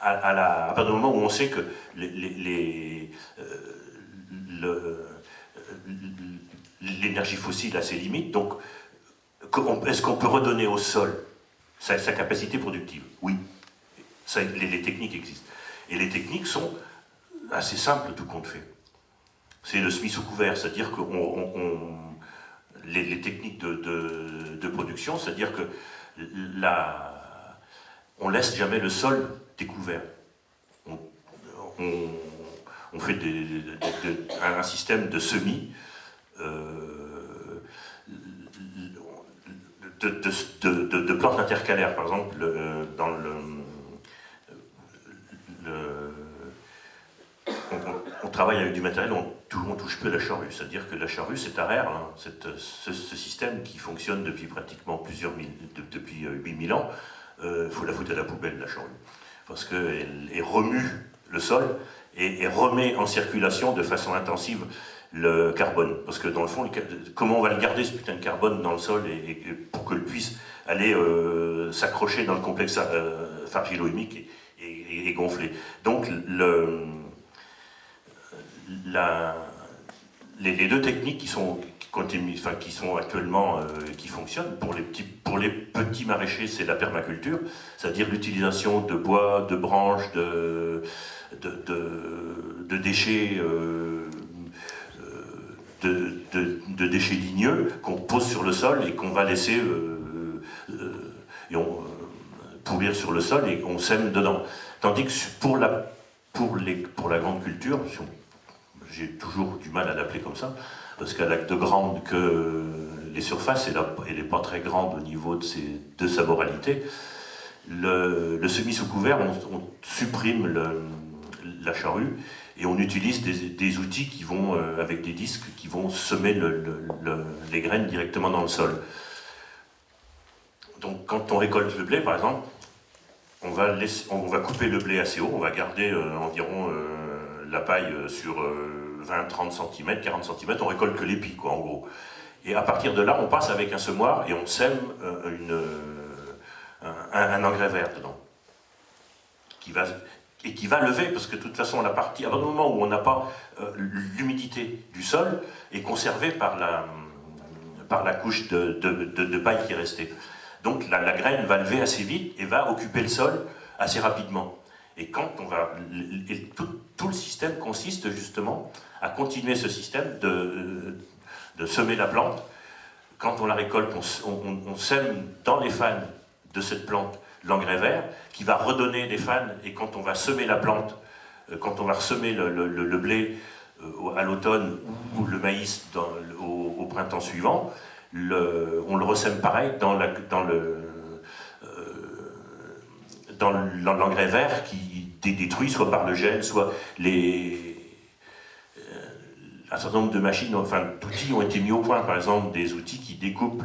à partir du moment où on sait que l'énergie fossile a ses limites, donc, est-ce qu'on peut redonner au sol sa capacité productive? Oui. Ça, les techniques existent. Et les techniques sont assez simples, tout compte fait. C'est le semis sous couvert, c'est-à-dire que les techniques de production, c'est-à-dire que on laisse jamais le sol découvert. On fait un système de semis de plantes intercalaires, par exemple, on travaille avec du matériel, on touche peu la charrue, c'est-à-dire que la charrue c'est rare, hein, ce système qui fonctionne depuis pratiquement depuis 8000 ans, il faut la foutre à la poubelle, la charrue, parce qu'elle remue le sol et remet en circulation de façon intensive le carbone, parce que dans le fond, comment on va le garder ce putain de carbone dans le sol et pour qu'il puisse aller s'accrocher dans le complexe argilo-humique et gonfler. Donc les deux techniques qui sont actuellement qui fonctionnent pour les petits maraîchers, c'est la permaculture, c'est-à-dire l'utilisation de bois, de branches, de déchets. De déchets ligneux qu'on pose sur le sol et qu'on va laisser pourrir sur le sol et on sème dedans. Tandis que pour la grande culture, j'ai toujours du mal à l'appeler comme ça, parce qu'elle a de grandes que les surfaces, elle n'est pas très grande au niveau de sa moralité. Le semis sous couvert, on supprime la charrue, et on utilise des outils qui vont, avec des disques, qui vont semer les graines directement dans le sol. Donc quand on récolte le blé, par exemple, on va couper le blé assez haut, on va garder environ la paille sur 20-30 cm, 40 cm, on récolte que l'épi, quoi, en gros. Et à partir de là, on passe avec un semoir et on sème un engrais vert dedans, qui va lever, parce que de toute façon, à partir du moment où on n'a pas l'humidité du sol est conservée par la couche de paille qui est restée. Donc la graine va lever assez vite et va occuper le sol assez rapidement. Et quand tout le système consiste justement à continuer ce système de semer la plante. Quand on la récolte, on sème dans les fans de cette plante l'engrais vert qui va redonner des fans, et quand on va semer la plante, quand on va ressemer le blé à l'automne ou le maïs au printemps suivant, on le ressème pareil dans l'engrais vert qui détruit soit par le gel, soit un certain nombre de machines, enfin d'outils ont été mis au point, par exemple des outils qui découpent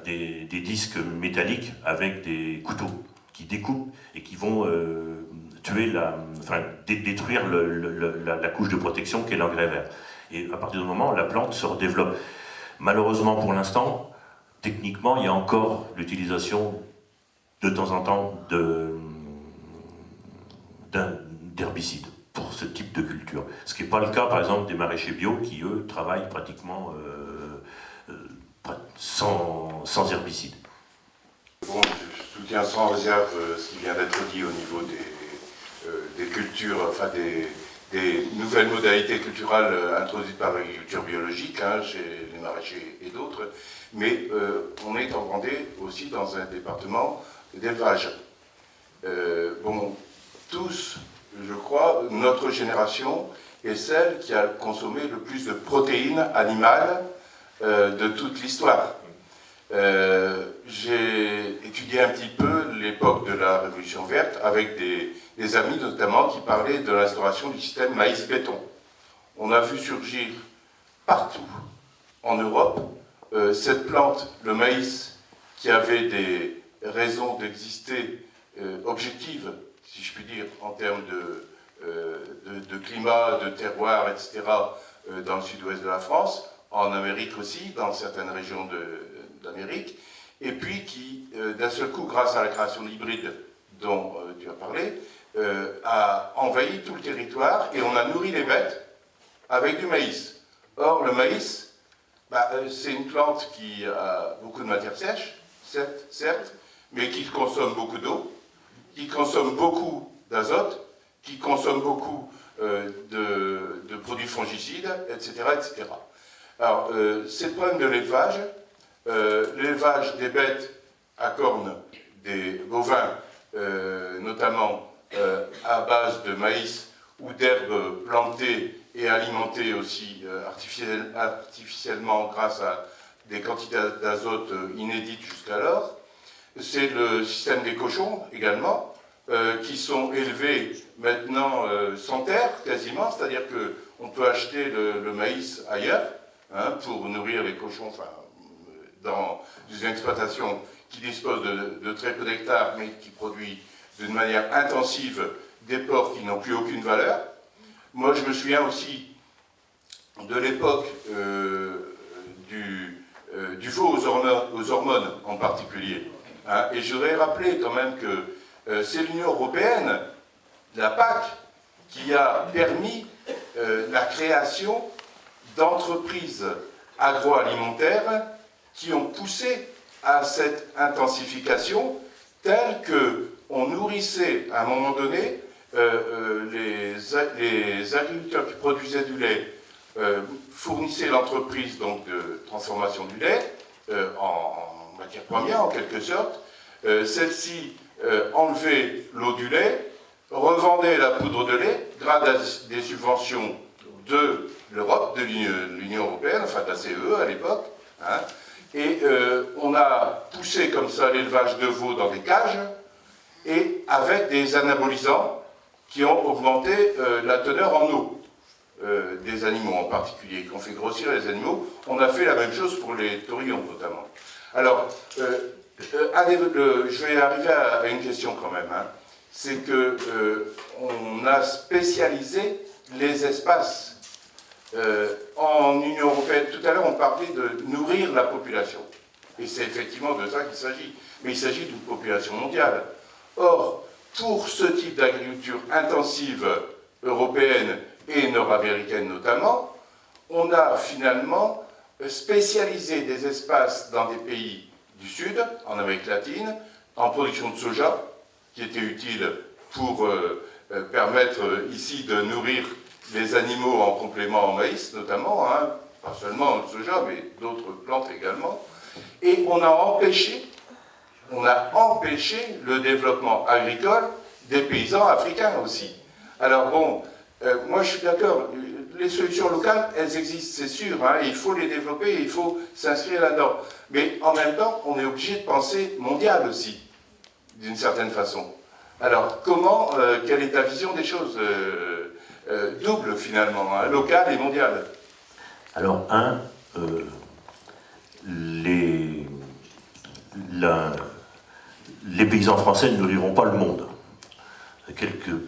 des disques métalliques avec des couteaux qui découpent et qui vont détruire la couche de protection qu'est l'engrais vert. Et à partir du moment où la plante se redéveloppe. Malheureusement pour l'instant, techniquement, il y a encore l'utilisation de temps en temps d'herbicides pour ce type de culture. Ce qui n'est pas le cas, par exemple, des maraîchers bio qui, eux, travaillent pratiquement sans herbicides. Bon, je soutiens sans réserve ce qui vient d'être dit au niveau des cultures, enfin des nouvelles modalités culturelles introduites par l'agriculture biologique, chez les maraîchers et d'autres, mais on est en Vendée aussi dans un département d'élevage. Tous, je crois, notre génération est celle qui a consommé le plus de protéines animales de toute l'histoire. J'ai étudié un petit peu l'époque de la Révolution verte avec des amis notamment qui parlaient de l'instauration du système maïs-béton. On a vu surgir partout en Europe cette plante, le maïs, qui avait des raisons d'exister objectives, si je puis dire, en termes de climat, de terroir, etc., dans le sud-ouest de la France, en Amérique aussi, dans certaines régions d'Amérique, et puis qui, d'un seul coup, grâce à la création d'hybrides dont tu as parlé, a envahi tout le territoire et on a nourri les bêtes avec du maïs. Or, le maïs, c'est une plante qui a beaucoup de matière sèche, certes, mais qui consomme beaucoup d'eau, qui consomme beaucoup d'azote, qui consomme beaucoup de produits fongicides, etc., etc. Alors, c'est le problème de l'élevage. L'élevage des bêtes à cornes, des bovins, notamment à base de maïs ou d'herbes plantées et alimentées aussi artificiellement grâce à des quantités d'azote inédites jusqu'alors. C'est le système des cochons également, qui sont élevés maintenant sans terre quasiment, c'est-à-dire qu'on peut acheter le maïs ailleurs pour nourrir les cochons, dans une exploitation qui dispose de très peu d'hectares, mais qui produit d'une manière intensive des porcs qui n'ont plus aucune valeur. Moi, je me souviens aussi de l'époque du veau aux hormones en particulier. Et je voudrais rappeler quand même que c'est l'Union européenne, la PAC, qui a permis la création d'entreprises agroalimentaires qui ont poussé à cette intensification telle qu'on nourrissait à un moment donné les agriculteurs qui produisaient du lait, fournissaient l'entreprise donc de transformation du lait en matière première en quelque sorte. Celle-ci enlevait l'eau du lait, revendait la poudre de lait grâce à des subventions de l'Europe, de l'Union européenne, enfin de la CE à l'époque. Et on a poussé comme ça l'élevage de veaux dans des cages et avec des anabolisants qui ont augmenté la teneur en eau des animaux en particulier, qui ont fait grossir les animaux. On a fait la même chose pour les taurillons notamment. Alors, je vais arriver à une question quand même. C'est qu'on a spécialisé les espaces. En Union européenne, tout à l'heure, on parlait de nourrir la population. Et c'est effectivement de ça qu'il s'agit. Mais il s'agit d'une population mondiale. Or, pour ce type d'agriculture intensive européenne et nord-américaine notamment, on a finalement spécialisé des espaces dans des pays du Sud, en Amérique latine, en production de soja, qui était utile pour permettre ici de nourrir les animaux en complément en maïs notamment, pas seulement le soja, mais d'autres plantes également. Et on a empêché le développement agricole des paysans africains aussi. Alors bon, moi je suis d'accord, les solutions locales, elles existent, c'est sûr, il faut les développer, il faut s'inscrire là-dedans. Mais en même temps, on est obligé de penser mondial aussi, d'une certaine façon. Alors comment, quelle est ta vision des choses double finalement, locale et mondiale? Alors, les paysans français ne nourriront pas le monde.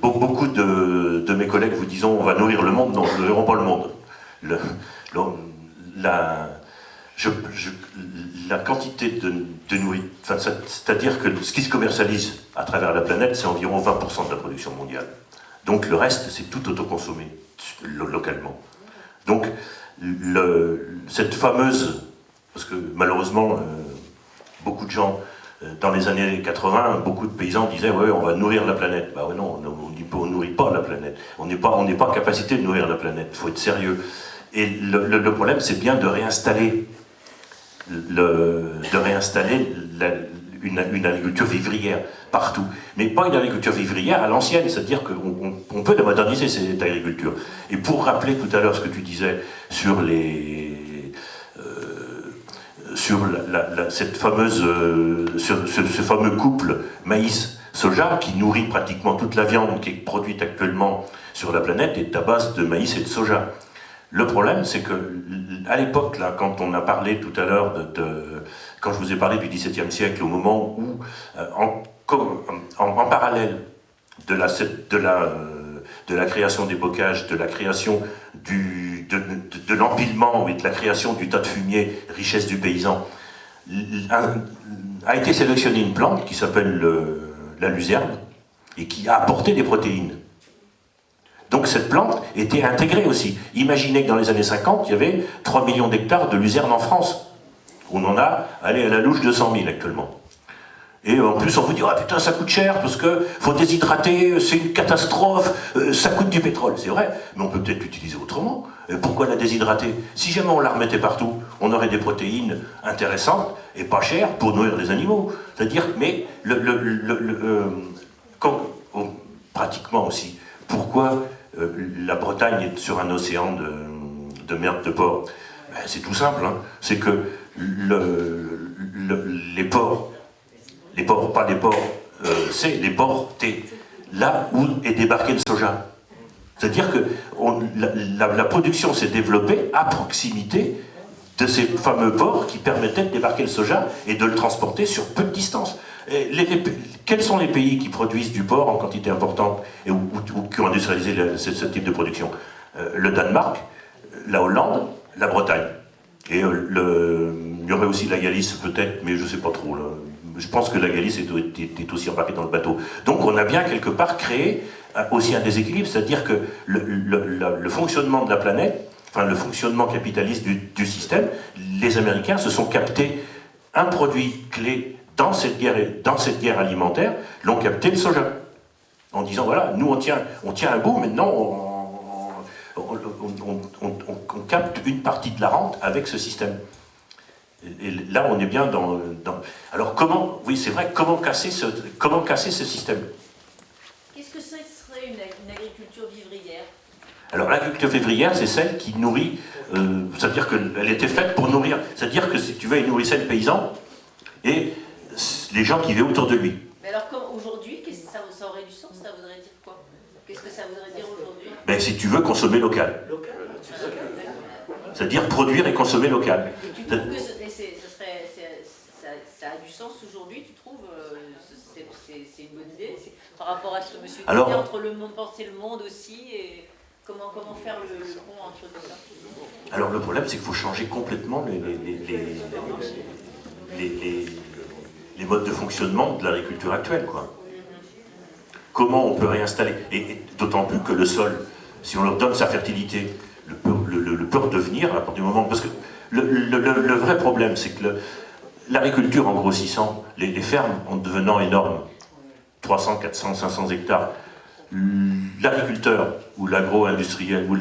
Beaucoup de mes collègues vous disent on va nourrir le monde, non, nous ne nourrirons pas le monde. La quantité de nourriture, c'est-à-dire que ce qui se commercialise à travers la planète, c'est environ 20% de la production mondiale. Donc le reste, c'est tout autoconsommé localement. Donc cette fameuse, parce que malheureusement, beaucoup de gens, dans les années 80, beaucoup de paysans disaient ouais, on va nourrir la planète. Bah ouais, non, on ne nourrit pas la planète. On n'est pas en capacité de nourrir la planète. Il faut être sérieux. Et le problème, c'est bien de réinstaller une agriculture vivrière partout, mais pas une agriculture vivrière à l'ancienne, c'est-à-dire qu'on peut moderniser cette agriculture. Et pour rappeler tout à l'heure ce que tu disais sur ce fameux couple maïs-soja qui nourrit pratiquement toute la viande qui est produite actuellement sur la planète est à base de maïs et de soja. Le problème, c'est que à l'époque, là, quand on a parlé tout à l'heure quand je vous ai parlé du XVIIe siècle, au moment où, en parallèle de la création des bocages, de la création de l'empilement et de la création du tas de fumier, richesse du paysan, a été sélectionnée une plante qui s'appelle la luzerne et qui a apporté des protéines. Donc cette plante était intégrée aussi. Imaginez que dans les années 50, il y avait 3 millions d'hectares de luzerne en France. On en a, allez, à la louche 200 000 actuellement. Et en plus, on vous dit, ah putain, ça coûte cher, parce que faut déshydrater, c'est une catastrophe, ça coûte du pétrole. C'est vrai, mais on peut peut-être l'utiliser autrement. Pourquoi la déshydrater? Si jamais on la remettait partout, on aurait des protéines intéressantes et pas chères pour nourrir les animaux. C'est-à-dire, mais pratiquement aussi, pourquoi la Bretagne est sur un océan de merde de porc? Ben, c'est tout simple, hein. C'est que les ports, pas les ports, c'est les ports T, là où est débarqué le soja. C'est-à-dire que la production s'est développée à proximité de ces fameux ports qui permettaient de débarquer le soja et de le transporter sur peu de distance. Quels sont les pays qui produisent du porc en quantité importante ou qui ont industrialisé ce type de production? Le Danemark, la Hollande, la Bretagne. Et il y aurait aussi la Galice peut-être, mais je ne sais pas trop. Là. Je pense que la Galice est aussi embarquée dans le bateau. Donc on a bien quelque part créé aussi un déséquilibre, c'est-à-dire que le fonctionnement de la planète, enfin le fonctionnement capitaliste du système, les Américains se sont captés un produit clé dans cette guerre alimentaire, l'ont capté le soja. En disant, voilà, nous on tient un bout, maintenant on capte une partie de la rente avec ce système. Et là, on est bien dans... Alors, oui, c'est vrai, comment casser ce système? Qu'est-ce que ce serait une agriculture vivrière? Alors, l'agriculture vivrière, c'est celle qui nourrit... c'est-à-dire qu'elle était faite pour nourrir... C'est-à-dire que, si tu veux, elle nourrissait le paysan et les gens qui vivaient autour de lui. Mais alors, aujourd'hui, ça aurait du sens? Ça voudrait dire quoi? Qu'est-ce que ça voudrait dire aujourd'hui? Ben, si tu veux, consommer local. C'est-à-dire produire et consommer local. Tu trouves que ça a du sens aujourd'hui, tu trouves? C'est une bonne idée par rapport à ce que monsieur dit, entre le monde, penser le monde aussi, et comment faire le pont entre tout ça? Alors le problème, c'est qu'il faut changer complètement les modes de fonctionnement de l'agriculture actuelle, quoi. Comment on peut réinstaller, et d'autant plus que le sol, si on leur donne sa fertilité, le peut redevenir à partir du moment... Parce que le vrai problème, c'est que l'agriculture, en grossissant, les fermes en devenant énormes, 300, 400, 500 hectares, l'agriculteur ou l'agro-industriel ou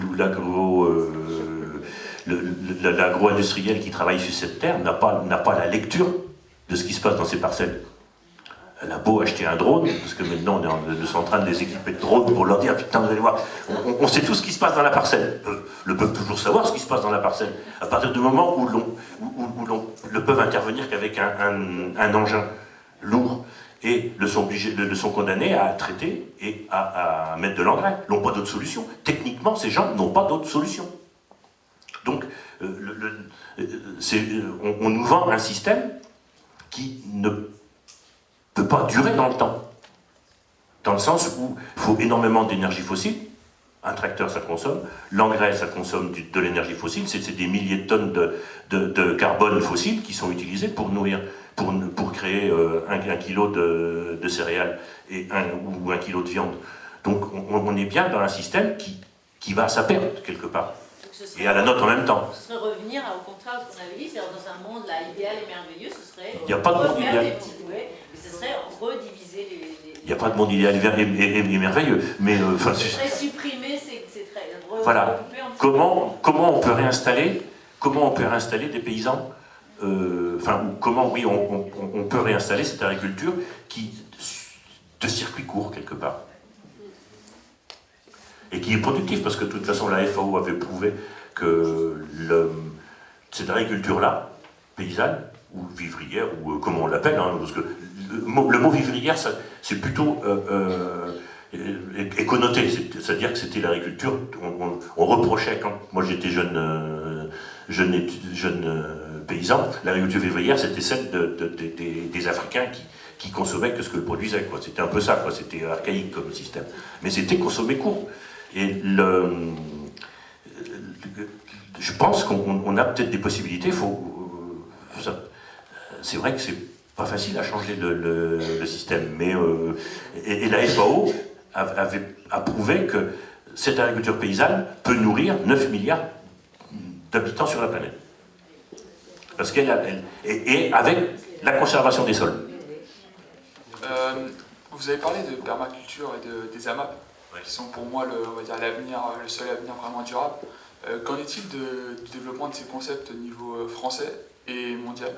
l'agro-industriel qui travaille sur cette terre n'a pas la lecture de ce qui se passe dans ces parcelles. Elle a beau acheter un drone, parce que maintenant on est en train de les équiper de drones pour leur dire, putain, vous allez voir, on sait tout ce qui se passe dans la parcelle. Ils peuvent toujours savoir ce qui se passe dans la parcelle, à partir du moment où l'on ne peuvent intervenir qu'avec un engin lourd, et le sont condamnés à traiter et à mettre de l'engrais. Ils n'ont pas d'autre solution. Techniquement, ces gens n'ont pas d'autre solution. Donc, on nous vend un système qui ne peut pas durer dans le temps. Dans le sens où il faut énormément d'énergie fossile. Un tracteur, ça consomme. L'engrais, ça consomme de l'énergie fossile. C'est des milliers de tonnes de carbone fossile qui sont utilisées pour nourrir, pour créer un kilo de céréales ou un kilo de viande. Donc on est bien dans un système qui va à sa perte, quelque part. Et à la nôtre en même temps. Ce serait revenir au contraire de ce qu'on avait dit, c'est-à-dire dans un monde là, idéal et merveilleux, ce serait... Il n'y a pas de monde idéal. Ce serait rediviser les... Il n'y a pas de monde idéal et merveilleux, mais... ce serait supprimer, c'est très... Voilà. Comment on peut réinstaller des paysans comment, oui, on peut réinstaller cette agriculture de circuit court, quelque part. Et qui est productif, parce que de toute façon la FAO avait prouvé que cette agriculture-là, paysanne, ou vivrière, ou comment on l'appelle, hein, parce que le mot vivrière, c'est plutôt est connoté, c'est-à-dire que c'était l'agriculture, on reprochait, quand moi j'étais jeune paysans, l'agriculture vivrière, c'était celle des Africains qui consommaient que ce que produisaient. C'était un peu ça, quoi. C'était archaïque comme système. Mais c'était consommé court. Et je pense qu'on a peut-être des possibilités. C'est vrai que c'est pas facile à changer le système. Mais, et la FAO a prouvé que cette agriculture paysanne peut nourrir 9 milliards d'habitants sur la planète. Parce et avec la conservation des sols. Vous avez parlé de permaculture et des AMAP, qui sont pour moi on va dire l'avenir, le seul avenir vraiment durable. Qu'en est-il du développement de ces concepts au niveau français et mondial?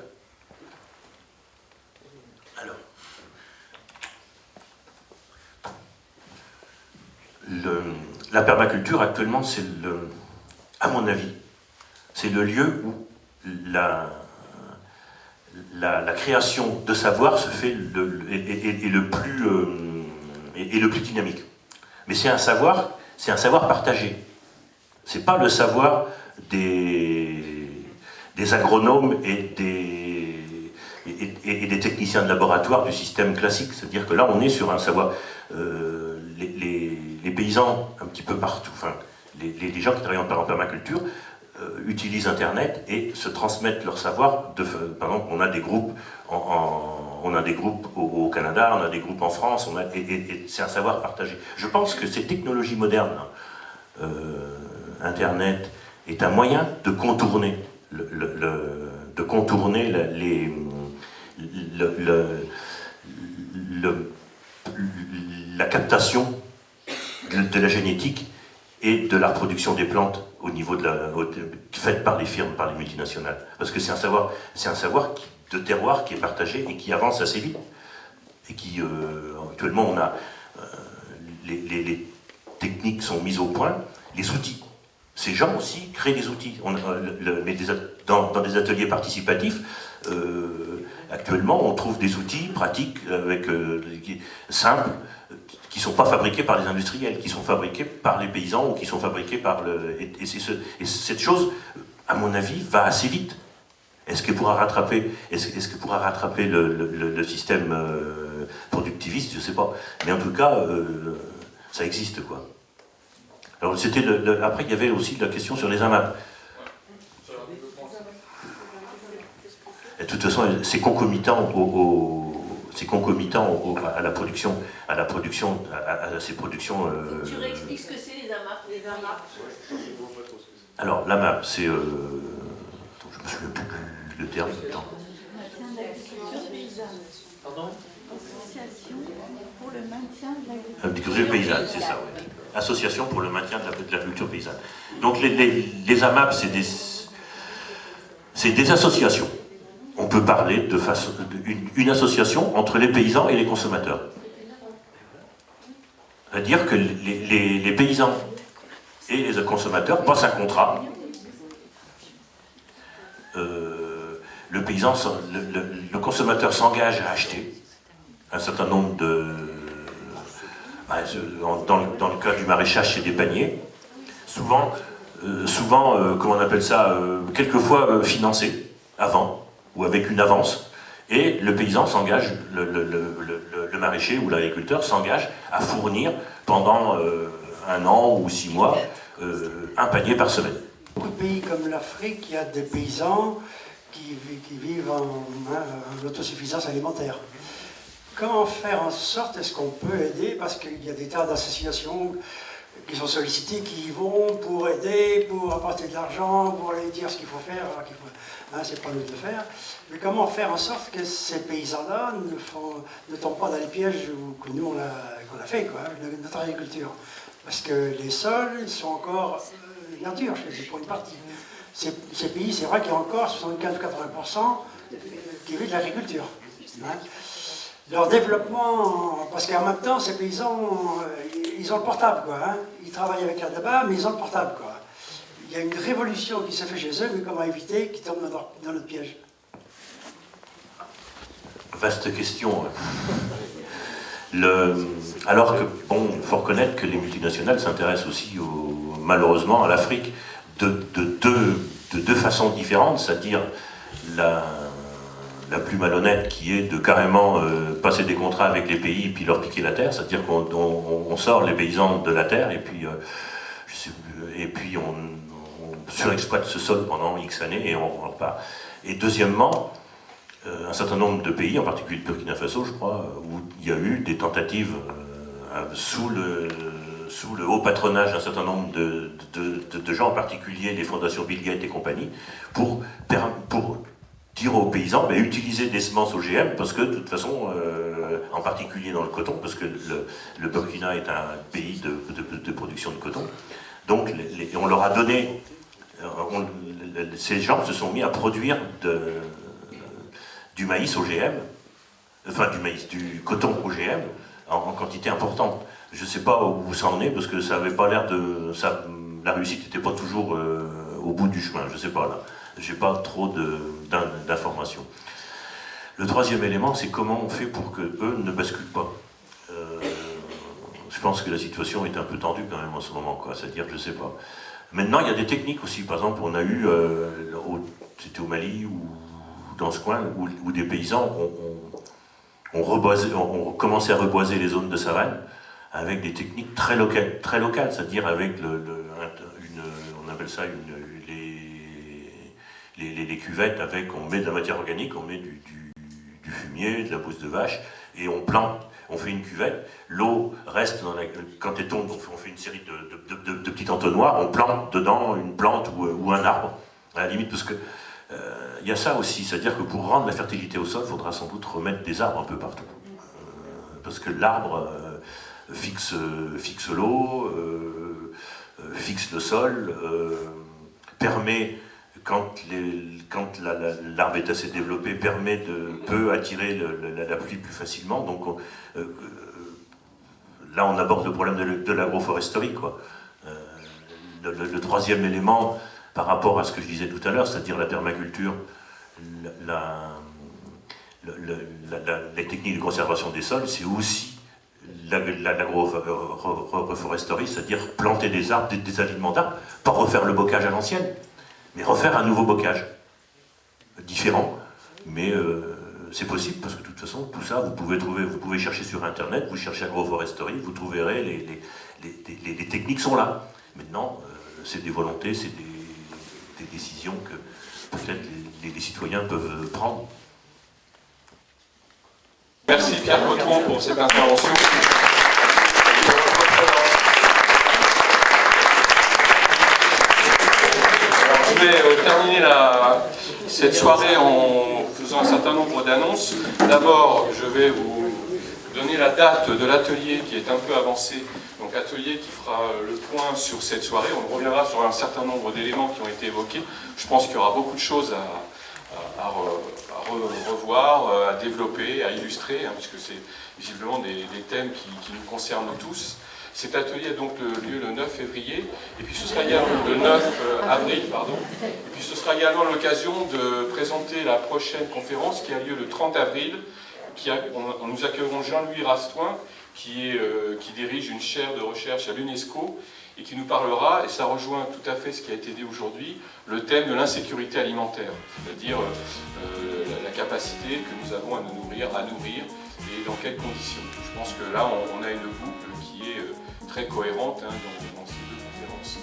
Alors, la permaculture actuellement, c'est à mon avis, c'est le lieu où la création de savoir se fait le plus dynamique. Mais c'est un savoir partagé. C'est pas le savoir des agronomes et des techniciens de laboratoire du système classique. C'est-à-dire que là, on est sur un savoir. Les paysans, un petit peu partout, enfin, les gens qui travaillent en permaculture, utilisent Internet et se transmettent leur savoir. Par exemple, on a des groupes, on a des groupes au Canada, on a des groupes en France, et c'est un savoir partagé. Je pense que ces technologies modernes, Internet, est un moyen de contourner la captation de la génétique et de la reproduction des plantes au niveau faite par les firmes, par les multinationales. Parce que c'est un savoir de terroir qui est partagé et qui avance assez vite. Et qui, actuellement, on a les techniques sont mises au point, les outils. Ces gens aussi créent des outils. Dans des ateliers participatifs, actuellement, on trouve des outils pratiques, simples, qui ne sont pas fabriqués par les industriels, qui sont fabriqués par les paysans ou qui sont fabriqués par et cette chose, à mon avis, va assez vite. Est-ce qu'elle pourra rattraper, le système productiviste? Je ne sais pas. Mais en tout cas, ça existe, quoi. Alors, après, il y avait aussi la question sur les AMAP. Et de toute façon, c'est concomitant à la production, à ces productions. Tu réexpliques ce que c'est les AMAP. Alors, l'AMAP, c'est. Je me souviens plus le terme. Pardon ? Association pour le maintien de l'agriculture paysanne, c'est ça, oui. Association pour le maintien de la culture paysanne. Donc, les AMAP, c'est des associations. On peut parler d'une association entre les paysans et les consommateurs. C'est-à-dire que les paysans et les consommateurs passent un contrat. Le consommateur s'engage à acheter un certain nombre dans le cas du maraîchage, c'est des paniers. Souvent, comment on appelle ça, quelquefois financés avant, ou avec une avance, et le paysan s'engage, le maraîcher ou l'agriculteur s'engage à fournir pendant 1 an ou 6 mois un panier par semaine. Beaucoup de pays comme l'Afrique, il y a des paysans qui vivent en autosuffisance alimentaire. Comment faire en sorte, est-ce qu'on peut aider, parce qu'il y a des tas d'associations qui sont sollicitées, qui y vont pour aider, pour apporter de l'argent, pour aller dire ce qu'il faut faire, c'est pas nous de le faire. Mais comment faire en sorte que ces paysans-là ne tombent pas dans les pièges que nous qu'on a fait, quoi, notre agriculture. Parce que les sols sont encore verdure, pour une partie. Ces pays, c'est vrai qu'il y a encore 75-80% qui vivent de l'agriculture. Leur développement, parce qu'en même temps, ces paysans, ils ont le portable, quoi. Ils travaillent avec la là-bas, mais ils ont le portable, quoi. Il y a une révolution qui se fait chez eux, mais comment éviter qu'ils tombent dans notre piège? Vaste question. Alors que, bon, il faut reconnaître que les multinationales s'intéressent aussi, malheureusement, à l'Afrique de deux façons différentes, c'est-à-dire la plus malhonnête, qui est de carrément passer des contrats avec les pays et puis leur piquer la terre, c'est-à-dire qu'on sort les paysans de la terre et puis on surexploite ce sol pendant X années et on repart. Et deuxièmement, un certain nombre de pays, en particulier de Burkina Faso, je crois, où il y a eu des tentatives sous le haut patronage d'un certain nombre de gens, en particulier les fondations Bill Gates et compagnie, pour dire aux paysans, utilisez des semences OGM, parce que de toute façon, en particulier dans le coton, parce que le Burkina est un pays de production de coton, donc on leur a donné, ces gens se sont mis à produire du maïs OGM, enfin du coton OGM, en quantité importante. Je ne sais pas où ça en est, parce que ça n'avait pas l'air de... la réussite n'était pas toujours au bout du chemin, je ne sais pas là. Je n'ai pas trop d'informations. Le troisième élément, c'est comment on fait pour qu'eux ne basculent pas. Je pense que la situation est un peu tendue quand même en ce moment, quoi. C'est-à-dire, je ne sais pas. Maintenant, il y a des techniques aussi. Par exemple, on a eu, c'était au Mali ou dans ce coin, où des paysans ont commencé à reboiser les zones de savane avec des techniques très locales, c'est-à-dire avec on appelle ça les cuvettes on met de la matière organique, on met du fumier, de la bouse de vache, et on plante, on fait une cuvette, l'eau reste quand elle tombe, on fait une série de petits entonnoirs, on plante dedans une plante ou un arbre, à la limite, parce que il y a ça aussi, c'est-à-dire que pour rendre la fertilité au sol, il faudra sans doute remettre des arbres un peu partout. Parce que l'arbre fixe l'eau, fixe le sol, permet, quand l'arbre est assez développé, peut attirer la pluie plus facilement. Donc là, on aborde le problème de l'agroforesterie, quoi. Le troisième élément, par rapport à ce que je disais tout à l'heure, c'est-à-dire la permaculture, les techniques de conservation des sols, c'est aussi l'agroforesterie, c'est-à-dire planter des arbres, des alignements d'arbres, pas refaire le bocage à l'ancienne, mais refaire un nouveau bocage, différent, mais c'est possible, parce que de toute façon, tout ça, vous pouvez chercher sur Internet, vous cherchez agroforesterie, vous trouverez, les techniques sont là. Maintenant, c'est des volontés, c'est des décisions que peut-être les citoyens peuvent prendre. Merci Pierre Cotron pour cette intervention. Alors, je vais terminer cette soirée en faisant un certain nombre d'annonces. D'abord, je vais vous donner la date de l'atelier qui est un peu avancé. Donc atelier qui fera le point sur cette soirée. On reviendra sur un certain nombre d'éléments qui ont été évoqués. Je pense qu'il y aura beaucoup de choses à revoir, à développer, à illustrer, puisque c'est visiblement des thèmes qui nous concernent tous. Cet atelier a donc lieu le 9 février, et puis ce sera également le 9 avril, et puis ce sera également l'occasion de présenter la prochaine conférence qui a lieu le 30 avril. Nous accueillerons Jean-Louis Rastoin, qui dirige une chaire de recherche à l'UNESCO, et qui nous parlera, et ça rejoint tout à fait ce qui a été dit aujourd'hui, le thème de l'insécurité alimentaire, c'est-à-dire la capacité que nous avons à nous nourrir, et dans quelles conditions. Je pense que là, on a une boucle qui est très cohérente dans ces deux conférences.